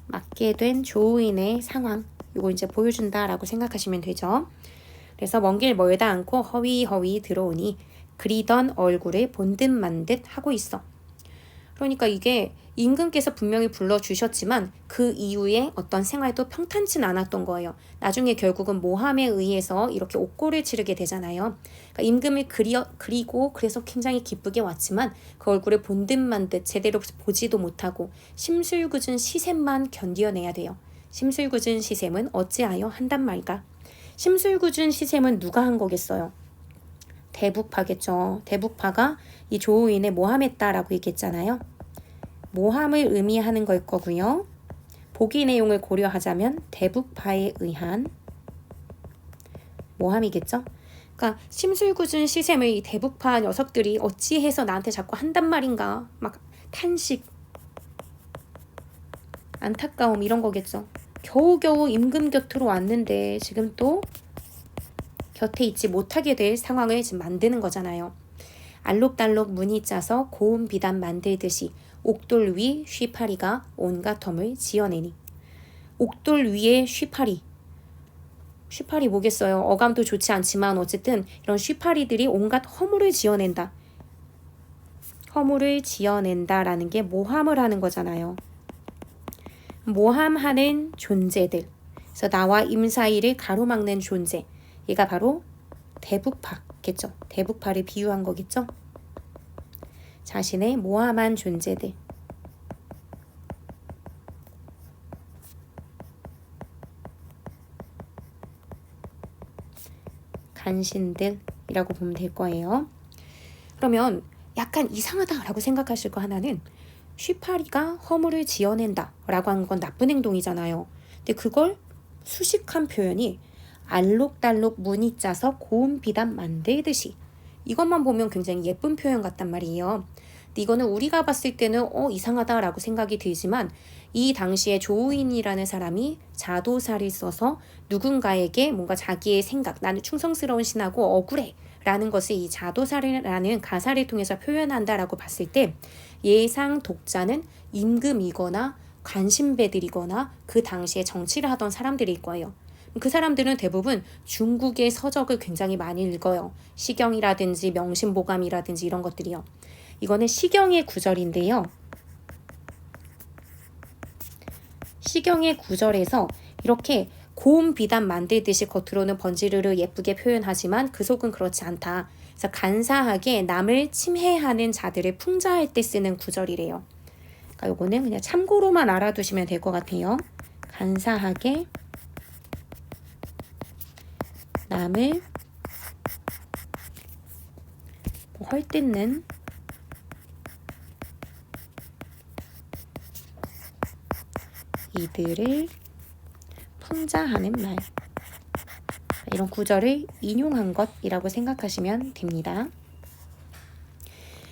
맡게 된 조우인의 상황, 이거 이제 보여준다라고 생각하시면 되죠. 그래서 먼 길 멀다 않고 허위허위 들어오니 그리던 얼굴을 본 듯 만 듯 하고 있어. 그러니까 이게 임금께서 분명히 불러주셨지만 그 이후에 어떤 생활도 평탄치는 않았던 거예요. 나중에 결국은 모함에 의해서 이렇게 옥고를 치르게 되잖아요. 그러니까 임금을 그리고 그래서 굉장히 기쁘게 왔지만 그 얼굴을 본 듯만 듯 제대로 보지도 못하고 심술궂은 시샘만 견뎌내야 돼요. 심술궂은 시샘은 어찌하여 한단 말까? 심술궂은 시샘은 누가 한 거겠어요? 대북파겠죠. 대북파가 이 조우인을 모함했다라고 얘기했잖아요. 모함을 의미하는 걸 거고요. 보기 내용을 고려하자면 대북파에 의한 모함이겠죠. 그러니까 심술궂은 시샘을 이 대북파 녀석들이 어찌해서 나한테 자꾸 한단 말인가. 막 탄식, 안타까움 이런 거겠죠. 겨우겨우 임금 곁으로 왔는데 지금 또 곁에 있지 못하게 될 상황을 지금 만드는 거잖아요. 알록달록 문이 짜서 고운 비단 만들듯이 옥돌 위 쉬파리가 온갖 텀을 지어내니. 옥돌 위에 쉬파리. 쉬파리 뭐겠어요. 어감도 좋지 않지만 어쨌든 이런 쉬파리들이 온갖 허물을 지어낸다. 허물을 지어낸다라는 게 모함을 하는 거잖아요. 모함하는 존재들. 그래서 나와 임 사이를 가로막는 존재. 얘가 바로 대북파겠죠. 대북파를 비유한 거겠죠. 자신의 모함한 존재들. 간신들이라고 보면 될 거예요. 그러면 약간 이상하다라고 생각하실 거 하나는 쉬파리가 허물을 지어낸다라고 한 건 나쁜 행동이잖아요. 근데 그걸 수식한 표현이 알록달록 문이 짜서 고운 비단 만들듯이, 이것만 보면 굉장히 예쁜 표현 같단 말이에요. 근데 이거는 우리가 봤을 때는 이상하다라고 생각이 들지만 이 당시에 조우인이라는 사람이 자도사를 써서 누군가에게 뭔가 자기의 생각, 나는 충성스러운 신하고 억울해 라는 것을 이 자도사라는 가사를 통해서 표현한다라고 봤을 때 예상 독자는 임금이거나 관심배들이거나 그 당시에 정치를 하던 사람들일 거예요. 그 사람들은 대부분 중국의 서적을 굉장히 많이 읽어요. 시경이라든지 명심보감이라든지 이런 것들이요. 이거는 시경의 구절인데요. 시경의 구절에서 이렇게 고운 비단 만들듯이 겉으로는 번지르르 예쁘게 표현하지만 그 속은 그렇지 않다. 그래서 간사하게 남을 침해하는 자들을 풍자할 때 쓰는 구절이래요. 그러니까 요거는 그냥 참고로만 알아두시면 될 것 같아요. 간사하게 남을 헐뜯는 이들을 풍자하는 말. 이런 구절을 인용한 것이라고 생각하시면 됩니다.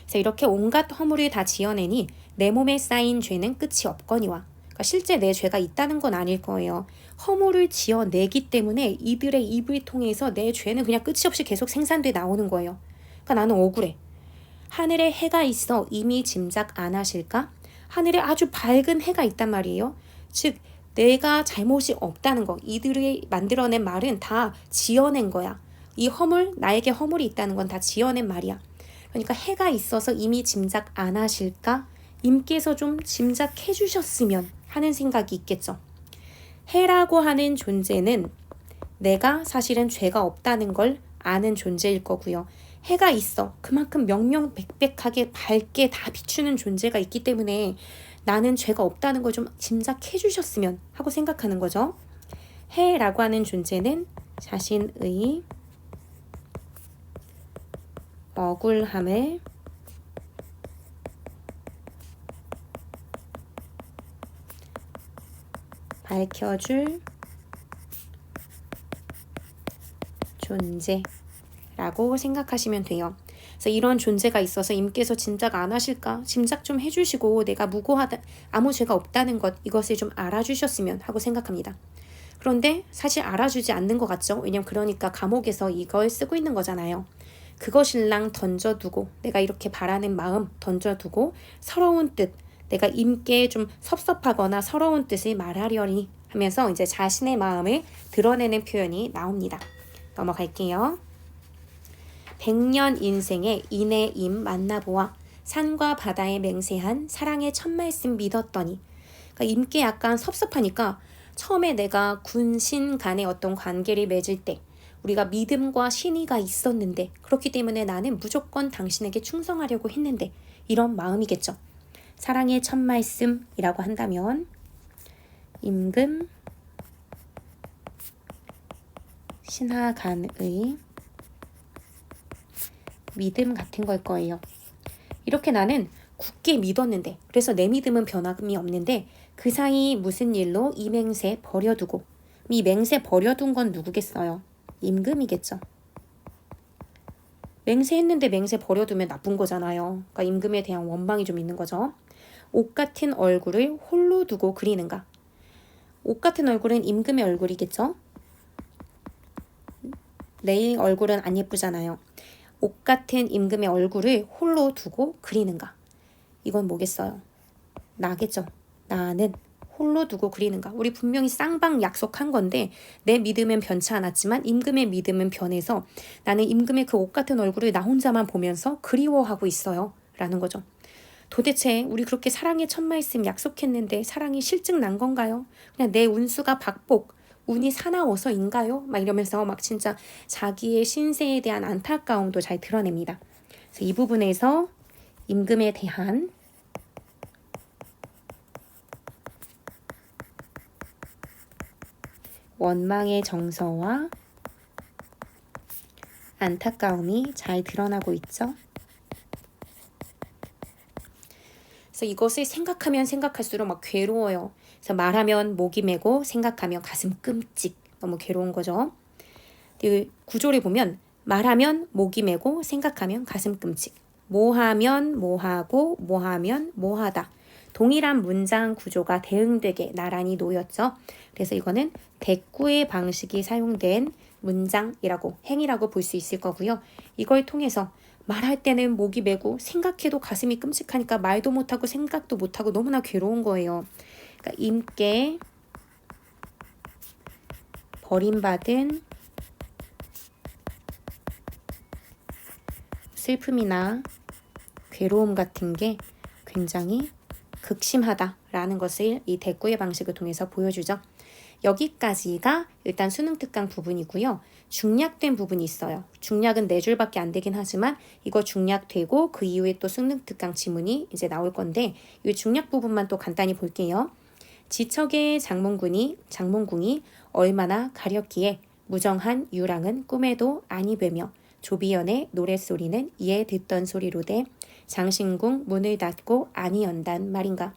그래서 이렇게 온갖 허물을 다 지어내니 내 몸에 쌓인 죄는 끝이 없거니와. 그러니까 실제 내 죄가 있다는 건 아닐 거예요. 허물을 지어내기 때문에 이들의 입을 통해서 내 죄는 그냥 끝이 없이 계속 생산돼 나오는 거예요. 그러니까 나는 억울해. 하늘에 해가 있어 이미 짐작 안 하실까? 하늘에 아주 밝은 해가 있단 말이에요. 즉 내가 잘못이 없다는 거. 이들이 만들어낸 말은 다 지어낸 거야. 이 허물, 나에게 허물이 있다는 건 다 지어낸 말이야. 그러니까 해가 있어서 이미 짐작 안 하실까? 임께서 좀 짐작해 주셨으면 하는 생각이 있겠죠. 해라고 하는 존재는 내가 사실은 죄가 없다는 걸 아는 존재일 거고요. 해가 있어. 그만큼 명명백백하게 밝게 다 비추는 존재가 있기 때문에 나는 죄가 없다는 걸 좀 짐작해 주셨으면 하고 생각하는 거죠. 해라고 하는 존재는 자신의 억울함을 밝혀줄 존재라고 생각하시면 돼요. 그래서 이런 존재가 있어서 임께서 짐작 안 하실까? 짐작 좀 해주시고 내가 무고하다, 아무 죄가 없다는 것, 이것을 좀 알아주셨으면 하고 생각합니다. 그런데 사실 알아주지 않는 것 같죠? 왜냐면 그러니까 감옥에서 이걸 쓰고 있는 거잖아요. 그것일랑 던져두고, 내가 이렇게 바라는 마음 던져두고 서러운 뜻, 내가 임께 좀 섭섭하거나 서러운 뜻을 말하려니 하면서 이제 자신의 마음을 드러내는 표현이 나옵니다. 넘어갈게요. 100년 인생에 인의 임 만나보아 산과 바다에 맹세한 사랑의 첫 말씀 믿었더니. 그러니까 임께 약간 섭섭하니까 처음에 내가 군신 간의 어떤 관계를 맺을 때 우리가 믿음과 신의가 있었는데 그렇기 때문에 나는 무조건 당신에게 충성하려고 했는데 이런 마음이겠죠. 사랑의 첫 말씀이라고 한다면 임금 신하간의 믿음 같은 걸 거예요. 이렇게 나는 굳게 믿었는데 그래서 내 믿음은 변함이 없는데 그 사이 무슨 일로 이 맹세 버려두고, 이 맹세 버려둔 건 누구겠어요? 임금이겠죠. 맹세했는데 맹세 버려두면 나쁜 거잖아요. 그러니까 임금에 대한 원망이 좀 있는 거죠. 옷 같은 얼굴을 홀로 두고 그리는가? 옷 같은 얼굴은 임금의 얼굴이겠죠. 내 얼굴은 안 예쁘잖아요. 옷 같은 임금의 얼굴을 홀로 두고 그리는가? 이건 뭐겠어요? 나겠죠. 나는 홀로 두고 그리는가? 우리 분명히 쌍방 약속한 건데 내 믿음은 변치 않았지만 임금의 믿음은 변해서 나는 임금의 그 옷 같은 얼굴을 나 혼자만 보면서 그리워하고 있어요. 라는 거죠. 도대체 우리 그렇게 사랑의 첫 말씀 약속했는데 사랑이 실증 난 건가요? 그냥 내 운수가 박복, 운이 사나워서인가요? 막 이러면서 막 진짜 자기의 신세에 대한 안타까움도 잘 드러냅니다. 그래서 이 부분에서 임금에 대한 원망의 정서와 안타까움이 잘 드러나고 있죠. 그래서 이것을 생각하면 생각할수록 막 괴로워요. 그래서 말하면 목이 메고 생각하면 가슴 끔찍. 너무 괴로운 거죠. 이 구조를 보면 말하면 목이 메고 생각하면 가슴 끔찍. 뭐하면 뭐하고 뭐하면 뭐하다. 동일한 문장 구조가 대응되게 나란히 놓였죠. 그래서 이거는 대꾸의 방식이 사용된 문장이라고, 행위라고 볼 수 있을 거고요. 이걸 통해서 말할 때는 목이 메고 생각해도 가슴이 끔찍하니까 말도 못하고 생각도 못하고 너무나 괴로운 거예요. 그러니까 임께 버림받은 슬픔이나 괴로움 같은 게 굉장히 극심하다라는 것을 이 대꾸의 방식을 통해서 보여주죠. 여기까지가 일단 수능 특강 부분이고요. 중략된 부분이 있어요. 중략은 4줄밖에 안 되긴 하지만 이거 중략되고 그 이후에 또 수능 특강 지문이 이제 나올 건데 이 중략 부분만 또 간단히 볼게요. 지척의 장문궁이 얼마나 가렸기에 무정한 유랑은 꿈에도 아니 뵈며 조비연의 노랫소리는 이에 듣던 소리로되 장신궁 문을 닫고 아니 연단 말인가.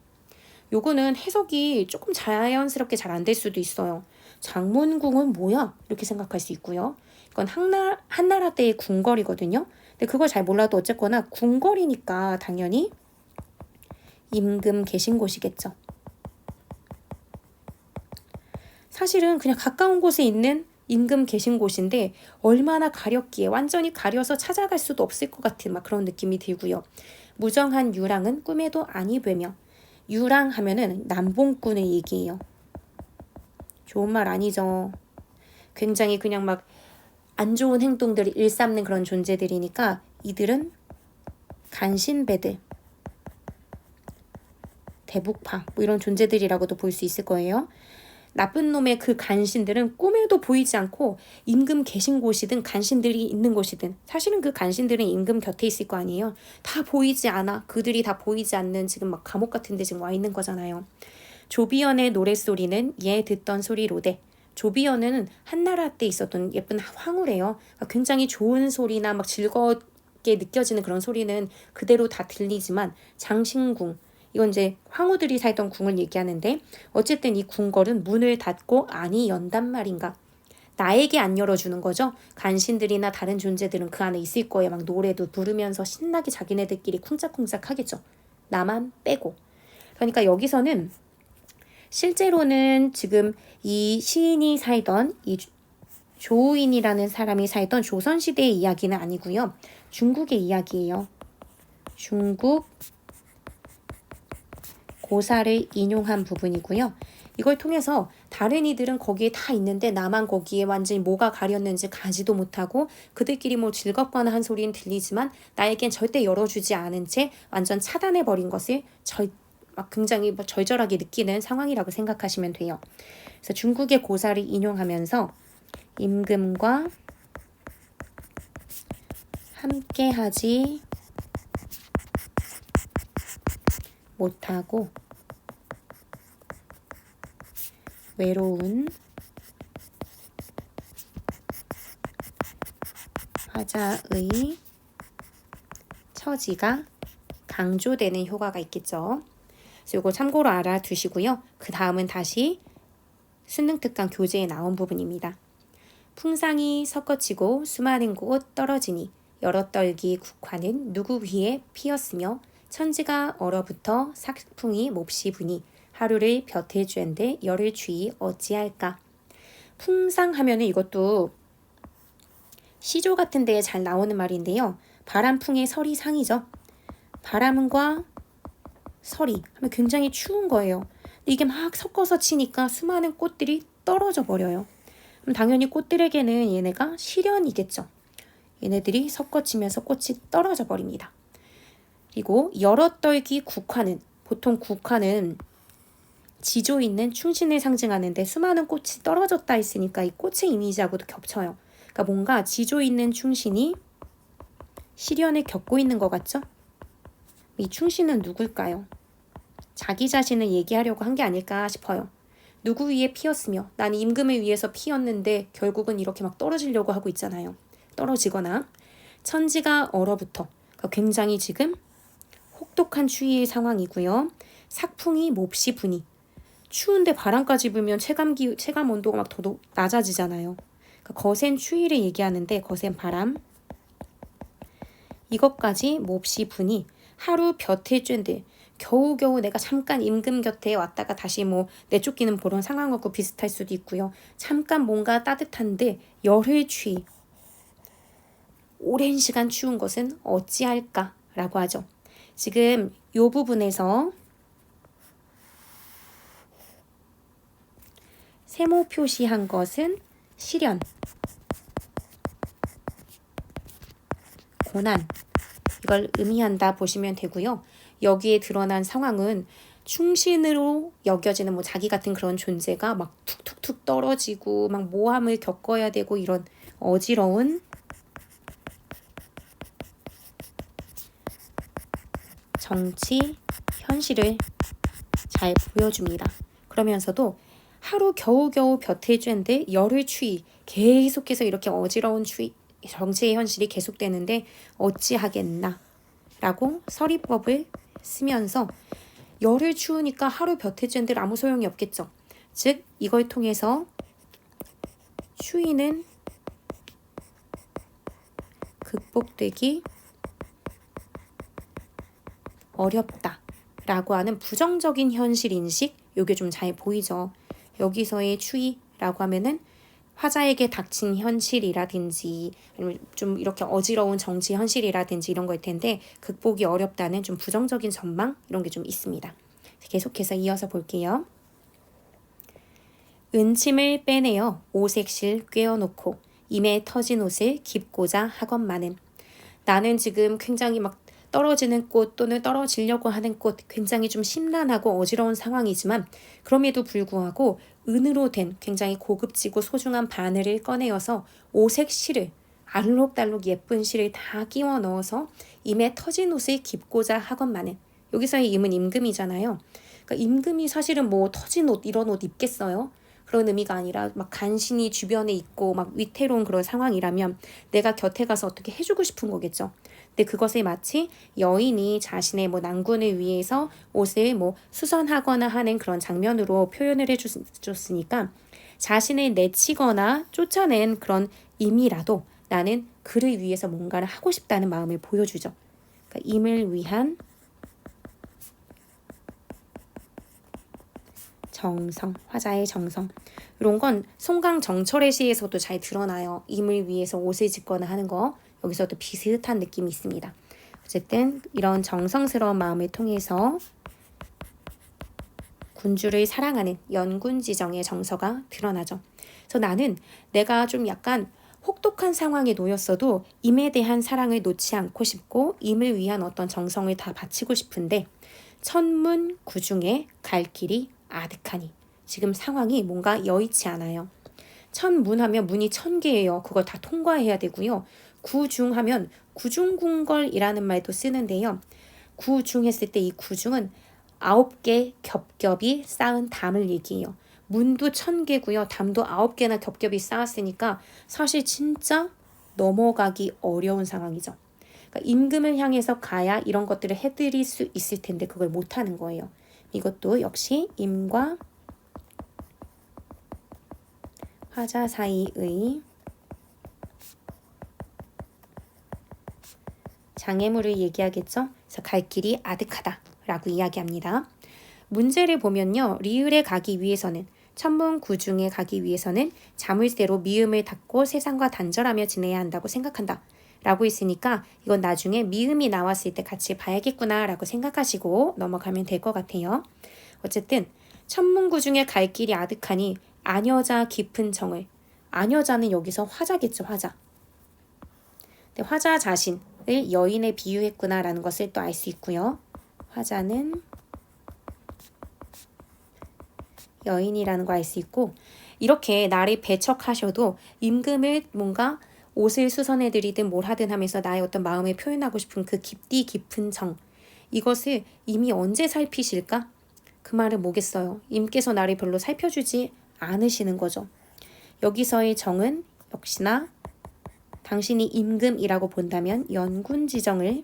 요거는 해석이 조금 자연스럽게 잘 안 될 수도 있어요. 장문궁은 뭐야? 이렇게 생각할 수 있고요. 이건 한나라 때의 궁궐이거든요. 근데 그걸 잘 몰라도 어쨌거나 궁궐이니까 당연히 임금 계신 곳이겠죠. 사실은 그냥 가까운 곳에 있는 임금 계신 곳인데 얼마나 가렸기에 완전히 가려서 찾아갈 수도 없을 것 같은 막 그런 느낌이 들고요. 무정한 유랑은 꿈에도 아니 뵈며 유랑 하면은 남봉꾼을 얘기해요. 좋은 말 아니죠. 굉장히 그냥 막 안 좋은 행동들을 일삼는 그런 존재들이니까 이들은 간신배들, 대북파 뭐 이런 존재들이라고도 볼 수 있을 거예요. 나쁜 놈의 그 간신들은 꿈에도 보이지 않고 임금 계신 곳이든 간신들이 있는 곳이든 사실은 그 간신들은 임금 곁에 있을 거 아니에요. 다 보이지 않아. 그들이 다 보이지 않는 지금 막 감옥 같은 데 지금 와 있는 거잖아요. 조비연의 노랫소리는 얘 듣던 소리로되 조비연은 한나라 때 있었던 예쁜 황후래요. 그러니까 굉장히 좋은 소리나 막 즐겁게 느껴지는 그런 소리는 그대로 다 들리지만 장신궁 이건 이제 황후들이 살던 궁을 얘기하는데 어쨌든 이 궁궐은 문을 닫고 아니 연단 말인가. 나에게 안 열어주는 거죠. 간신들이나 다른 존재들은 그 안에 있을 거예요. 막 노래도 부르면서 신나게 자기네들끼리 쿵짝쿵짝 하겠죠. 나만 빼고. 그러니까 여기서는 실제로는 지금 이 시인이 살던 이 조우인이라는 사람이 살던 조선시대의 이야기는 아니고요. 중국의 이야기예요. 중국 고사를 인용한 부분이고요. 이걸 통해서 다른 이들은 거기에 다 있는데 나만 거기에 완전히 뭐가 가렸는지 가지도 못하고 그들끼리 뭐 즐겁거나 한 소리는 들리지만 나에겐 절대 열어주지 않은 채 완전 차단해버린 것을 막 굉장히 절절하게 느끼는 상황이라고 생각하시면 돼요. 그래서 중국의 고사를 인용하면서 임금과 함께하지 못하고 외로운 화자의 처지가 강조되는 효과가 있겠죠. 그래서 이거 참고로 알아두시고요. 그 다음은 다시 수능특강 교재에 나온 부분입니다. 풍상이 섞어치고 수많은 곳 떨어지니 여러 떨기 국화는 누구 위에 피었으며 천지가 얼어붙어 삭풍이 몹시 부니 하루를 볕에 쬐는데 열을 주의 어찌할까. 풍상하면은 이것도 시조 같은 데에 잘 나오는 말인데요. 바람풍의 설이 상이죠. 바람과 설이 하면 굉장히 추운 거예요. 이게 막 섞어서 치니까 수많은 꽃들이 떨어져 버려요. 그럼 당연히 꽃들에게는 얘네가 시련이겠죠. 얘네들이 섞어치면서 꽃이 떨어져 버립니다. 그리고 여러 떨기 국화는 보통 국화는 지조 있는 충신을 상징하는데 수많은 꽃이 떨어졌다 했으니까 이 꽃의 이미지하고도 겹쳐요. 그러니까 뭔가 지조 있는 충신이 시련을 겪고 있는 것 같죠? 이 충신은 누굴까요? 자기 자신을 얘기하려고 한 게 아닐까 싶어요. 누구 위에 피었으며 나는 임금을 위해서 피었는데 결국은 이렇게 막 떨어지려고 하고 있잖아요. 떨어지거나 천지가 얼어붙어 그러니까 굉장히 지금 혹독한 추위의 상황이고요. 삭풍이 몹시 부니 추운데 바람까지 불면 체감 온도가 막 더 낮아지잖아요. 그러니까 거센 추위를 얘기하는데 거센 바람 이것까지 몹시 부니 하루 볕에 쬐는데 겨우겨우 내가 잠깐 임금 곁에 왔다가 다시 뭐 내쫓기는 그런 상황하고 비슷할 수도 있고요. 잠깐 뭔가 따뜻한데 열을 추위 오랜 시간 추운 것은 어찌할까라고 하죠. 지금 이 부분에서 세모 표시한 것은 시련, 고난 이걸 의미한다 보시면 되고요. 여기에 드러난 상황은 충신으로 여겨지는 뭐 자기 같은 그런 존재가 막 툭툭툭 떨어지고 막 모함을 겪어야 되고 이런 어지러운 정치 현실을 잘 보여줍니다. 그러면서도 하루 겨우겨우 볕에 쬐는데 열을 추위 계속해서 이렇게 어지러운 추위 정치의 현실이 계속되는데 어찌하겠나 라고 서리법을 쓰면서 열을 추우니까 하루 볕에 쬐는데 아무 소용이 없겠죠. 즉 이걸 통해서 추위는 극복되기 어렵다 라고 하는 부정적인 현실 인식, 요게 좀 잘 보이죠. 여기서의 추위라고 하면은 화자에게 닥친 현실이라든지 아니면 좀 이렇게 어지러운 정치 현실이라든지 이런 거일 텐데 극복이 어렵다는 좀 부정적인 전망 이런 게 좀 있습니다. 계속해서 이어서 볼게요. 은침을 빼내어 오색실 꿰어놓고 임에 터진 옷을 깁고자 하건만은 나는 지금 굉장히 막 떨어지는 꽃 또는 떨어지려고 하는 꽃 굉장히 좀 심란하고 어지러운 상황이지만 그럼에도 불구하고 은으로 된 굉장히 고급지고 소중한 바늘을 꺼내어서 오색 실을 알록달록 예쁜 실을 다 끼워 넣어서 임에 터진 옷을 깁고자 하건만은 여기서의 임은 임금이잖아요. 그러니까 임금이 사실은 뭐 터진 옷 이런 옷 입겠어요? 그런 의미가 아니라 막 간신히 주변에 있고 막 위태로운 그런 상황이라면 내가 곁에 가서 어떻게 해주고 싶은 거겠죠. 근데 그것을 마치 여인이 자신의 뭐 난군을 위해서 옷을 뭐 수선하거나 하는 그런 장면으로 표현을 해줬으니까 자신을 내치거나 쫓아낸 그런 임이라도 나는 그를 위해서 뭔가를 하고 싶다는 마음을 보여주죠. 그러니까 임을 위한 정성, 화자의 정성. 이런 건 송강정철의 시에서도 잘 드러나요. 임을 위해서 옷을 짓거나 하는 거. 여기서도 비슷한 느낌이 있습니다. 어쨌든 이런 정성스러운 마음을 통해서 군주를 사랑하는 연군지정의 정서가 드러나죠. 그래서 나는 내가 좀 약간 혹독한 상황에 놓였어도 임에 대한 사랑을 놓지 않고 싶고 임을 위한 어떤 정성을 다 바치고 싶은데 천문 구중에 갈 길이 아득하니 지금 상황이 뭔가 여의치 않아요. 천문하면 문이 1000개예요. 그걸 다 통과해야 되고요. 구중하면 구중궁궐이라는 말도 쓰는데요. 구중 했을 때 이 구중은 9개 겹겹이 쌓은 담을 얘기해요. 문도 1000개고요. 담도 9개나 겹겹이 쌓았으니까 사실 진짜 넘어가기 어려운 상황이죠. 그러니까 임금을 향해서 가야 이런 것들을 해드릴 수 있을 텐데 그걸 못하는 거예요. 이것도 역시 임과 화자 사이의 장애물을 얘기하겠죠. 그래서 갈 길이 아득하다라고 이야기합니다. 문제를 보면요. 리을에 가기 위해서는 천문구중에 가기 위해서는 자물쇠로 미음을 닫고 세상과 단절하며 지내야 한다고 생각한다. 라고 있으니까 이건 나중에 미음이 나왔을 때 같이 봐야겠구나 라고 생각하시고 넘어가면 될 것 같아요. 어쨌든 천문구중에 갈 길이 아득하니 아녀자 깊은 정을 아녀자는 여기서 화자겠죠. 화자. 근데 화자 자신을 여인에 비유했구나 라는 것을 또 알 수 있고요. 화자는 여인이라는 거 알 수 있고 이렇게 나를 배척하셔도 임금을 뭔가 옷을 수선해드리든 뭘 하든 하면서 나의 어떤 마음을 표현하고 싶은 그 깊디 깊은 정 이것을 이미 언제 살피실까? 그 말은 뭐겠어요? 임께서 나를 별로 살펴주지 않으시는 거죠. 여기서의 정은 역시나 당신이 임금이라고 본다면 연군지정을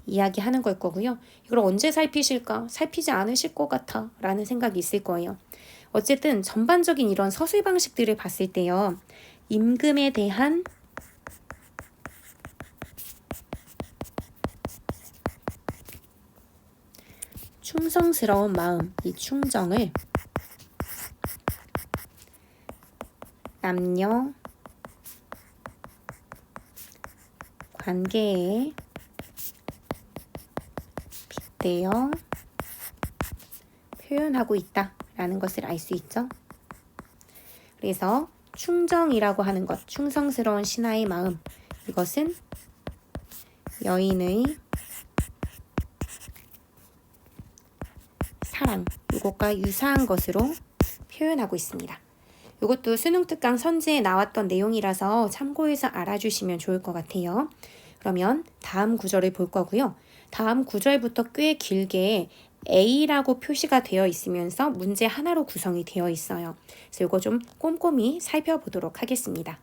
이야기하는 걸 거고요. 이걸 언제 살피실까? 살피지 않으실 것 같아 라는 생각이 있을 거예요. 어쨌든 전반적인 이런 서술 방식들을 봤을 때요. 임금에 대한 충성스러운 마음, 이 충정을 남녀 관계에 빗대어 표현하고 있다라는 것을 알 수 있죠. 그래서 충정이라고 하는 것, 충성스러운 신하의 마음, 이것은 여인의 사랑, 이것과 유사한 것으로 표현하고 있습니다. 이것도 수능 특강 선지에 나왔던 내용이라서 참고해서 알아주시면 좋을 것 같아요. 그러면 다음 구절을 볼 거고요. 다음 구절부터 꽤 길게 A라고 표시가 되어 있으면서 문제 하나로 구성이 되어 있어요. 그래서 이거 좀 꼼꼼히 살펴보도록 하겠습니다.